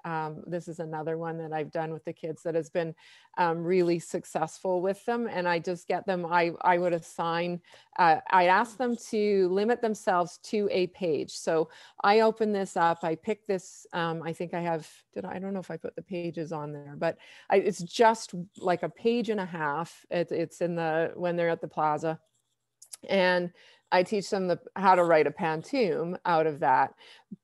This is another one that I've done with the kids that has been really successful with them. And I just get them, I would assign, I ask them to limit themselves to a page. So I open this up, I pick this, I think I have, I don't know if I put the pages on there, but it's just like a page and a half. It's in the, when they're at the plaza. And I teach them how to write a pantoum out of that.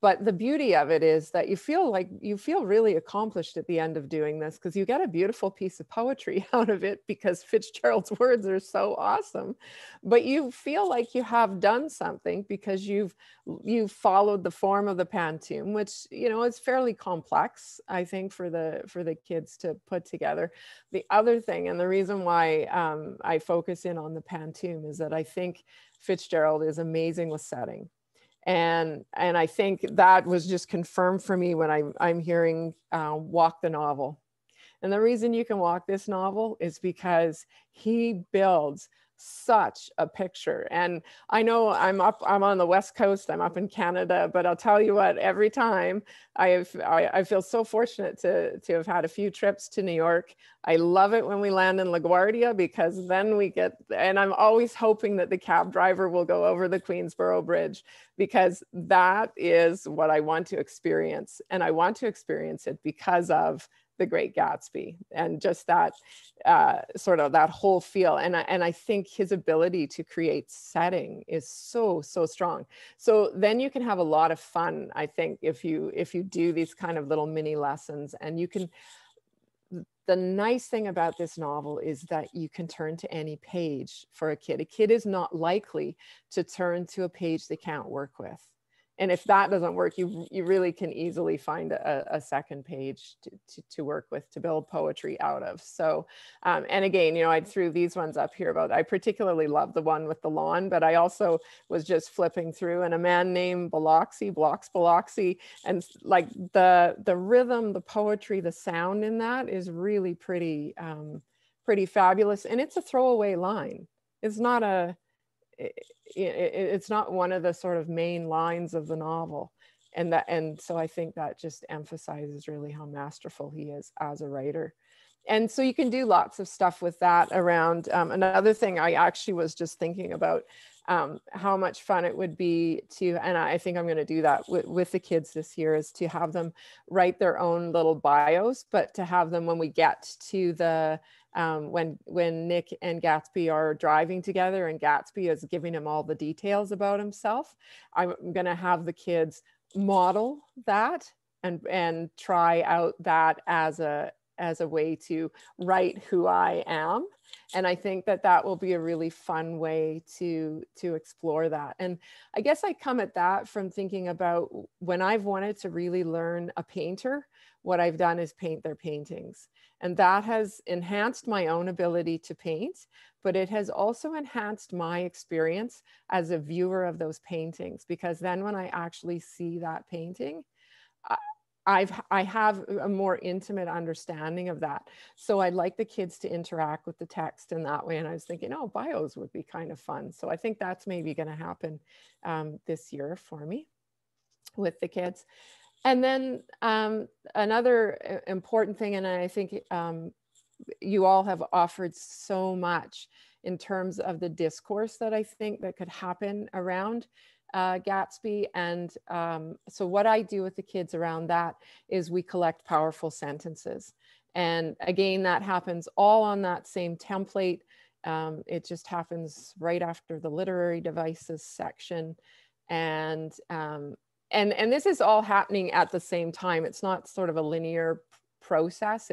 But the beauty of it is that you feel really accomplished at the end of doing this, because you get a beautiful piece of poetry out of it, because Fitzgerald's words are so awesome. But you feel like you have done something because you've followed the form of the pantoum, which, you know, is fairly complex, I think, for the kids to put together. The other thing, and the reason why I focus in on the pantoum, is that I think Fitzgerald is amazing with setting. And I think that was just confirmed for me when I'm hearing Walk the Novel. And the reason you can walk this novel is because he builds such a picture. And I know I'm on the West Coast, I'm up in Canada, but I'll tell you what, every time I feel so fortunate to have had a few trips to New York. I love it when we land in LaGuardia, because then we get, and I'm always hoping that the cab driver will go over the Queensboro Bridge, because that is what I want to experience. And I want to experience it because of The Great Gatsby, and just that sort of that whole feel. And I think his ability to create setting is so strong. So then you can have a lot of fun, I think, if you do these kind of little mini lessons. And you can, the nice thing about this novel is that you can turn to any page for a kid. A kid is not likely to turn to a page they can't work with. And if that doesn't work, you really can easily find a second page to work with, to build poetry out of. So, and again, you know, I threw these ones up here about, I particularly love the one with the lawn, but I also was just flipping through, and a man named blocks Biloxi, and like the rhythm, the poetry, the sound in that is really pretty fabulous. And it's a throwaway line. It's not it's not one of the sort of main lines of the novel. And so I think that just emphasizes really how masterful he is as a writer. And so you can do lots of stuff with that around. Another thing I actually was just thinking about, how much fun it would be to, and I think I'm going to do that with the kids this year, is to have them write their own little bios, but to have them, when we get to the when Nick and Gatsby are driving together and Gatsby is giving him all the details about himself, I'm going to have the kids model that and try out that as a way to write who I am. And I think that will be a really fun way to explore that. And I guess I come at that from thinking about when I've wanted to really learn a painter, what I've done is paint their paintings. And that has enhanced my own ability to paint, but it has also enhanced my experience as a viewer of those paintings, because then when I actually see that painting, I have a more intimate understanding of that. So I'd like the kids to interact with the text in that way. And I was thinking, oh, bios would be kind of fun. So I think that's maybe going to happen this year for me with the kids. And then another important thing, and I think you all have offered so much in terms of the discourse that I think that could happen around Gatsby. And so what I do with the kids around that is we collect powerful sentences. And again, that happens all on that same template. It just happens right after the literary devices section. And this is all happening at the same time. It's not sort of a linear process.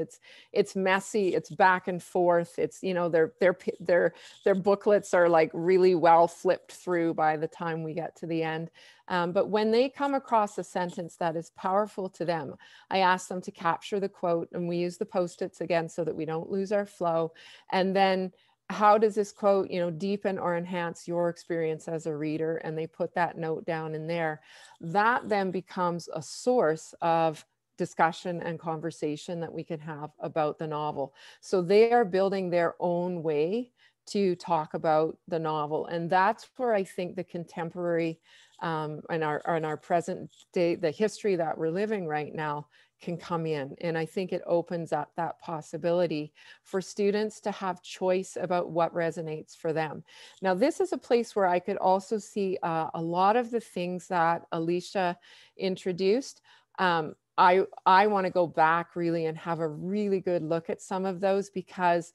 It's messy. It's back and forth. It's, you know, their booklets are like really well flipped through by the time we get to the end. But when they come across a sentence that is powerful to them, I ask them to capture the quote, and we use the Post-its again so that we don't lose our flow. And then how does this quote, deepen or enhance your experience as a reader? And they put that note down in there. That then becomes a source of discussion and conversation that we can have about the novel. So they are building their own way to talk about the novel. And that's where I think the contemporary and our present day, the history that we're living right now, can come in. And I think it opens up that possibility for students to have choice about what resonates for them. Now, this is a place where I could also see a lot of the things that Alicia introduced. I want to go back really and have a really good look at some of those, because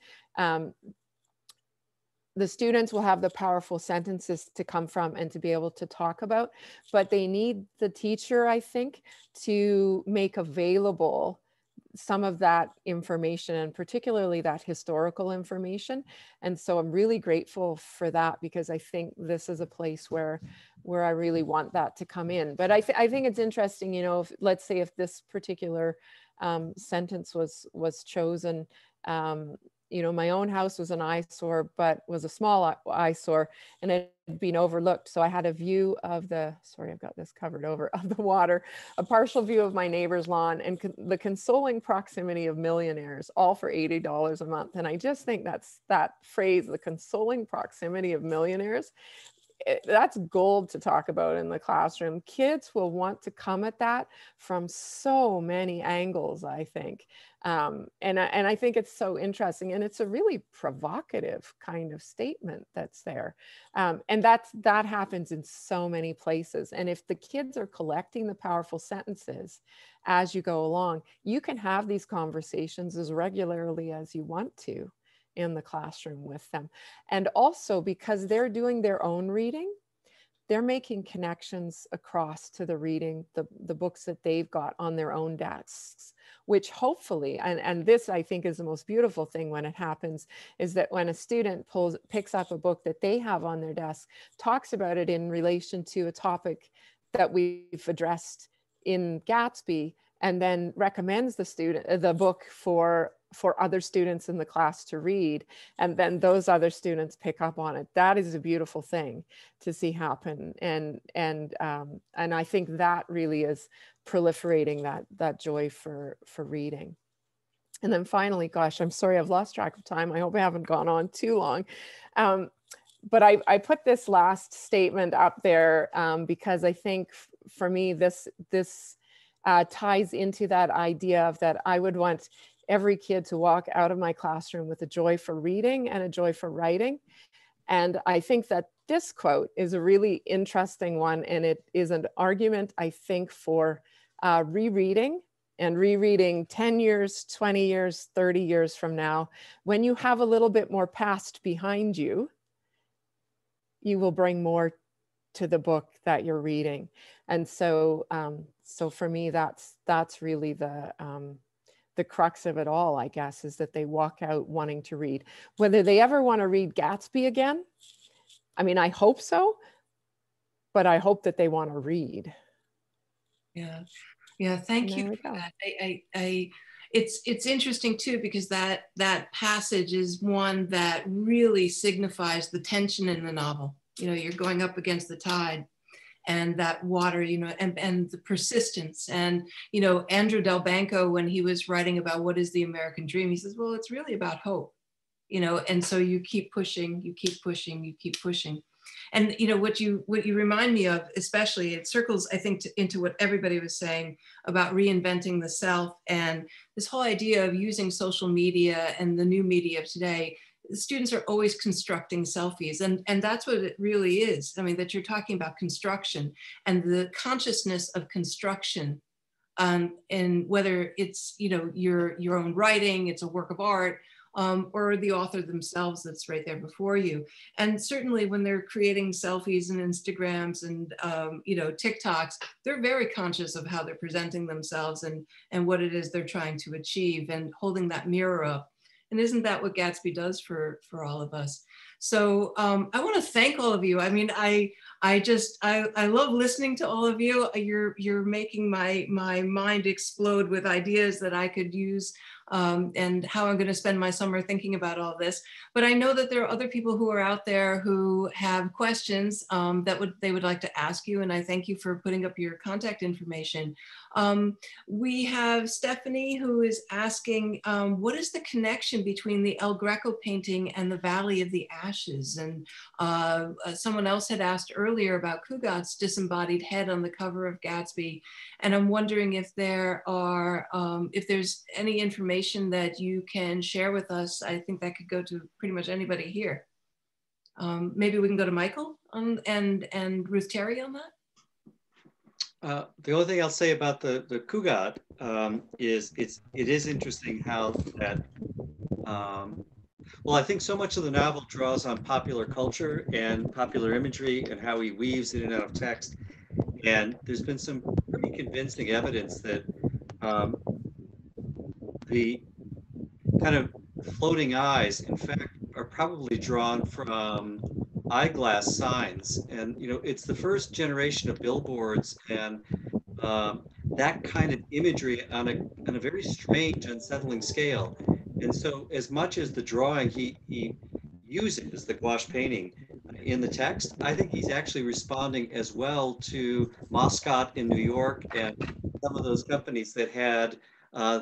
the students will have the powerful sentences to come from and to be able to talk about, but they need the teacher, I think, to make available some of that information, and particularly that historical information. And so I'm really grateful for that, because I think this is a place where I really want that to come in. But I think it's interesting, if, let's say if this particular sentence was chosen, my own house was an eyesore, but was a small eyesore, and it had been overlooked. So I had a view of sorry, I've got this covered over, of the water, a partial view of my neighbor's lawn, and the consoling proximity of millionaires, all for $80 a month. And I just think that phrase, the consoling proximity of millionaires, that's gold to talk about in the classroom. Kids will want to come at that from so many angles, I think. And I think it's so interesting, and it's a really provocative kind of statement that's there. And that happens in so many places. And if the kids are collecting the powerful sentences as you go along, you can have these conversations as regularly as you want to in the classroom with them. And also, because they're doing their own reading, they're making connections across to the reading, the books that they've got on their own desks, which hopefully, and this I think is the most beautiful thing when it happens, is that when a student picks up a book that they have on their desk, talks about it in relation to a topic that we've addressed in Gatsby, and then recommends the book for other students in the class to read, and then those other students pick up on it. That is a beautiful thing to see happen, and I think that really is proliferating that joy for reading. And then finally, gosh, I'm sorry, I've lost track of time. I hope I haven't gone on too long. But I put this last statement up there because I think for me, this ties into that idea of that I would want every kid to walk out of my classroom with a joy for reading and a joy for writing. And I think that this quote is a really interesting one, and it is an argument, I think, for rereading and rereading 10 years, 20 years, 30 years from now. When you have a little bit more past behind you, you will bring more to the book that you're reading. And so for me, that's really the crux of it all, I guess, is that they walk out wanting to read. Whether they ever want to read Gatsby again, I mean, I hope so, but I hope that they want to read. Yeah, thank you for that. It's interesting too, because that passage is one that really signifies the tension in the novel. You're going up against the tide, and that water, and the persistence. And, Andrew Delbanco, when he was writing about what is the American dream, he says, well, it's really about hope, and so you keep pushing, you keep pushing, you keep pushing. And, what you remind me of, especially, it circles, I think, into what everybody was saying about reinventing the self, and this whole idea of using social media and the new media of today. Students are always constructing selfies, and that's what it really is. I mean, that you're talking about construction and the consciousness of construction, and whether it's your own writing, it's a work of art, or the author themselves that's right there before you. And certainly when they're creating selfies and Instagrams and TikToks, they're very conscious of how they're presenting themselves and what it is they're trying to achieve, and holding that mirror up. And isn't that what Gatsby does for all of us? So I want to thank all of you. I mean, I love listening to all of you. You're making my mind explode with ideas that I could use and how I'm going to spend my summer thinking about all this. But I know that there are other people who are out there who have questions that they would like to ask you, and I thank you for putting up your contact information. We have Stephanie who is asking, what is the connection between the El Greco painting and the Valley of the Ashes? And someone else had asked earlier about Cugat's disembodied head on the cover of Gatsby. And I'm wondering if there are, if there's any information that you can share with us. I think that could go to pretty much anybody here. Maybe we can go to Michael and Ruth Terry on that. The only thing I'll say about the Cugat is it is interesting how that, well, I think so much of the novel draws on popular culture and popular imagery and how he weaves in and out of text. And there's been some pretty convincing evidence that the kind of floating eyes, in fact, are probably drawn from eyeglass signs. And, you know, it's the first generation of billboards and that kind of imagery on a very strange, unsettling scale. And so as much as the drawing he uses, the gouache painting, in the text, I think he's actually responding as well to Moscot in New York and some of those companies that had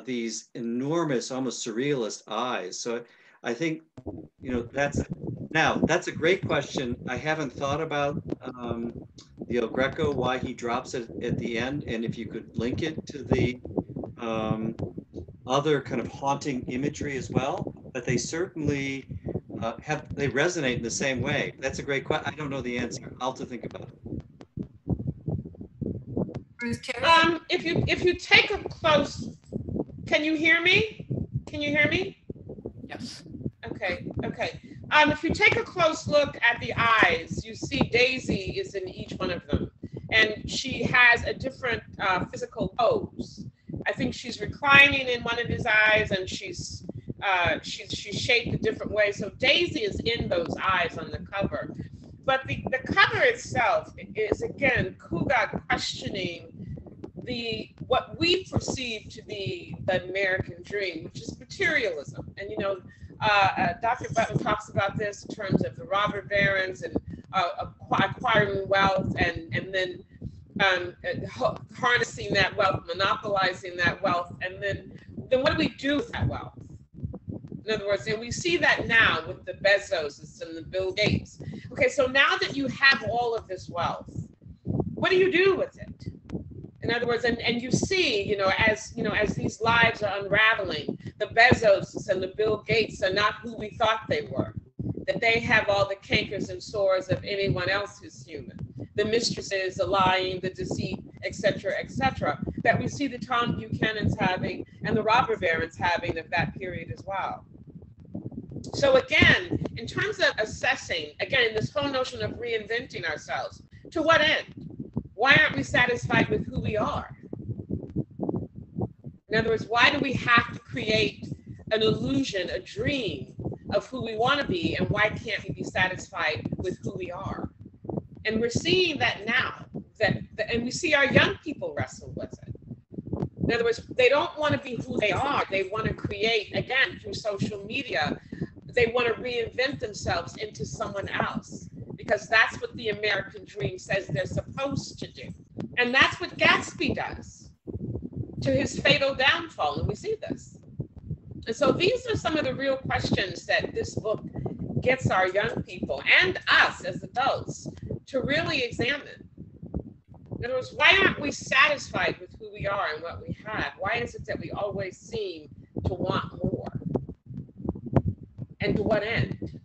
these enormous, almost surrealist eyes. So I think, you know, that's a great question. I haven't thought about the El Greco, why he drops it at the end, and if you could link it to the other kind of haunting imagery as well, but they certainly they resonate in the same way. That's a great question. I don't know the answer. I'll have to think about it. If you take a close, can you hear me? Can you hear me? Yes. Okay. If you take a close look at the eyes, you see Daisy is in each one of them, and she has a different physical pose. I think she's reclining in one of his eyes, and she's shaped a different way. So Daisy is in those eyes on the cover. But the cover itself is, again, Cugat questioning what we perceive to be the American dream, which is materialism. And, you know, Dr. Butler talks about this in terms of the robber barons and acquiring wealth and then harnessing that wealth, monopolizing that wealth, and then what do we do with that wealth? In other words, and we see that now with the Bezos and the Bill Gates. Okay, so now that you have all of this wealth, what do you do with it? In other words, and you see, as these lives are unraveling, the Bezos and the Bill Gates are not who we thought they were. That they have all the cankers and sores of anyone else who's human. The mistresses, the lying, the deceit, et cetera, that we see the Tom Buchanan's having and the robber barons having of that period as well. So again, in terms of assessing, again, this whole notion of reinventing ourselves, to what end? Why aren't we satisfied with who we are? In other words, why do we have to create an illusion, a dream of who we want to be, and why can't we be satisfied with who we are? And we're seeing that now, and we see our young people wrestle with it. In other words, they don't want to be who they are. They want to create, again, through social media, they want to reinvent themselves into someone else, because that's what the American dream says they're supposed to do. And that's what Gatsby does to his fatal downfall, and we see this. And so these are some of the real questions that this book gets our young people and us as adults to really examine. In other words, why aren't we satisfied with who we are and what we have? Why is it that we always seem to want more? And to what end?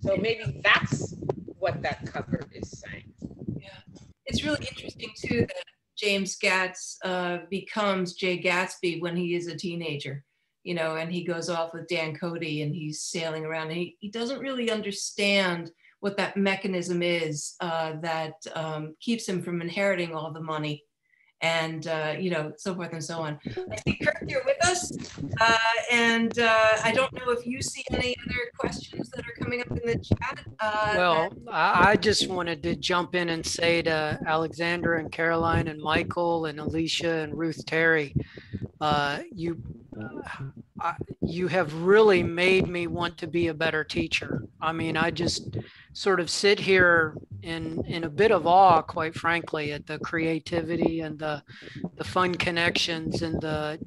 So maybe that's what that cover is saying. Yeah, it's really interesting too that James Gatz becomes Jay Gatsby when he is a teenager, and he goes off with Dan Cody and he's sailing around. And he doesn't really understand what that mechanism is that keeps him from inheriting all the money and, so forth and so on. I see Kirk, you're with us. And I don't know if you see any other questions that are coming up in the chat. Well, I just wanted to jump in and say to Alexandra and Caroline and Michael and Alicia and Ruth Terry, you you have really made me want to be a better teacher. I mean, I just sort of sit here in a bit of awe, quite frankly, at the creativity and the fun connections and the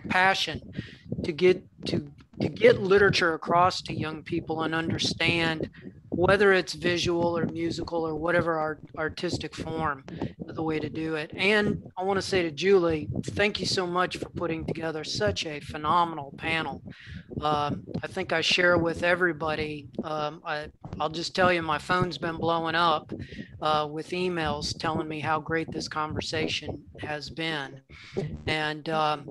passion to get literature across to young people and understand whether it's visual or musical or whatever artistic form, the way to do it. And I want to say to Julie, thank you so much for putting together such a phenomenal panel. I think I share with everybody. I'll just tell you, my phone's been blowing up with emails telling me how great this conversation has been. And I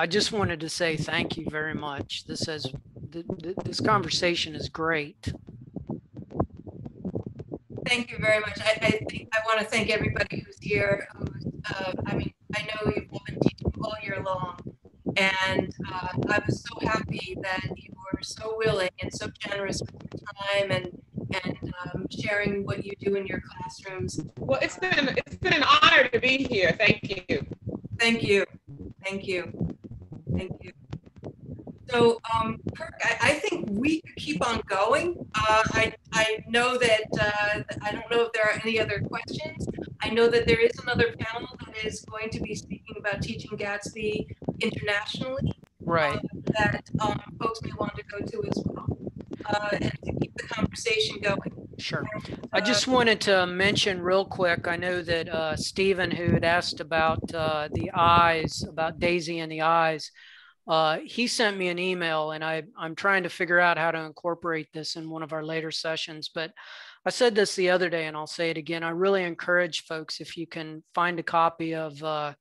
just wanted to say thank you very much. This conversation is great. Thank you very much. I want to thank everybody who's here. I mean, I know you've all been teaching all year long, and I was so happy that you were so willing and so generous with your time and sharing what you do in your classrooms. Well, it's been an honor to be here. Thank you. Thank you. Thank you. Thank you. So, Kirk, I think we could keep on going. I know that, I don't know if there are any other questions. I know that there is another panel that is going to be speaking about teaching Gatsby internationally. Right. That folks may want to go to as well. And to keep the conversation going. Sure. I just wanted to mention real quick, I know that Stephen, who had asked about the eyes, about Daisy and the eyes, he sent me an email, and I'm trying to figure out how to incorporate this in one of our later sessions. But I said this the other day, and I'll say it again. I really encourage folks, if you can find a copy of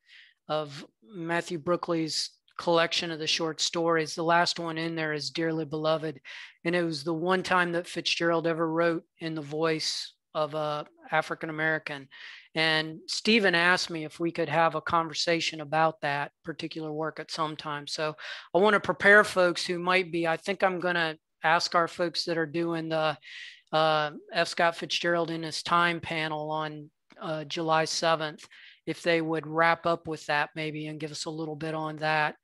Matthew Brookley's collection of the short stories. The last one in there is Dearly Beloved. And it was the one time that Fitzgerald ever wrote in the voice of a African-American. And Stephen asked me if we could have a conversation about that particular work at some time. So I want to prepare folks who might be, I think I'm going to ask our folks that are doing the F. Scott Fitzgerald in His Time panel on July 7th, if they would wrap up with that maybe and give us a little bit on that.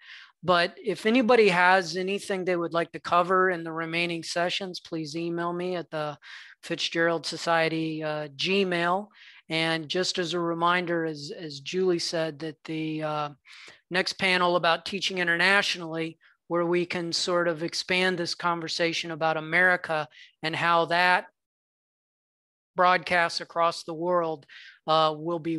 But if anybody has anything they would like to cover in the remaining sessions, please email me at the Fitzgerald Society Gmail. And just as a reminder, as Julie said, that the next panel about teaching internationally, where we can sort of expand this conversation about America and how that broadcasts across the world, will be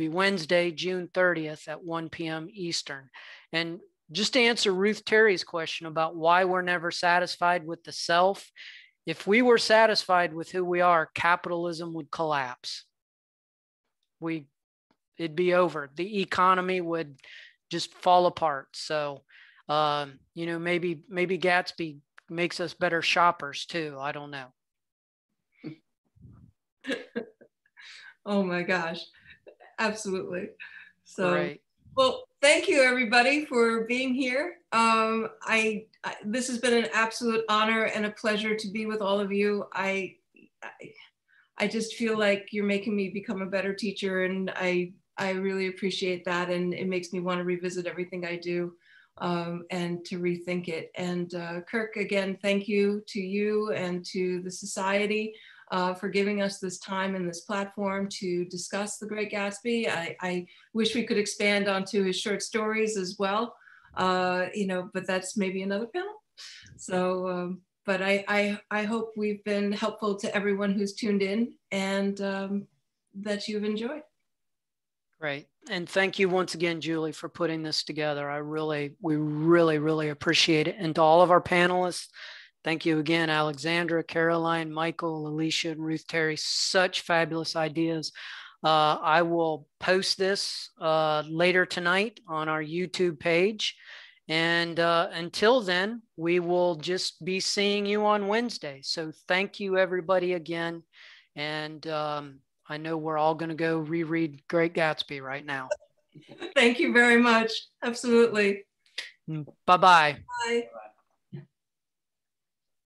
Wednesday, June 30th at 1 p.m. Eastern. And just to answer Ruth Terry's question about why we're never satisfied with the self, if we were satisfied with who we are, capitalism would collapse. It'd be over. The economy would just fall apart. So, maybe Gatsby makes us better shoppers too. I don't know. Oh my gosh, absolutely. So, right. Well, thank you everybody for being here. This has been an absolute honor and a pleasure to be with all of you. I just feel like you're making me become a better teacher, and I really appreciate that, and it makes me want to revisit everything I do and to rethink it. And Kirk, again, thank you to you and to the Society for giving us this time and this platform to discuss The Great Gatsby. I wish we could expand onto his short stories as well, but that's maybe another panel. So, but I hope we've been helpful to everyone who's tuned in, and that you've enjoyed. Great. And thank you once again, Julie, for putting this together. We really appreciate it. And to all of our panelists, thank you again, Alexandra, Caroline, Michael, Alicia, and Ruth Terry. Such fabulous ideas. I will post this later tonight on our YouTube page. And until then, we will just be seeing you on Wednesday. So thank you, everybody, again. And I know we're all going to go reread Great Gatsby right now. Thank you very much. Absolutely. Bye-bye. Bye.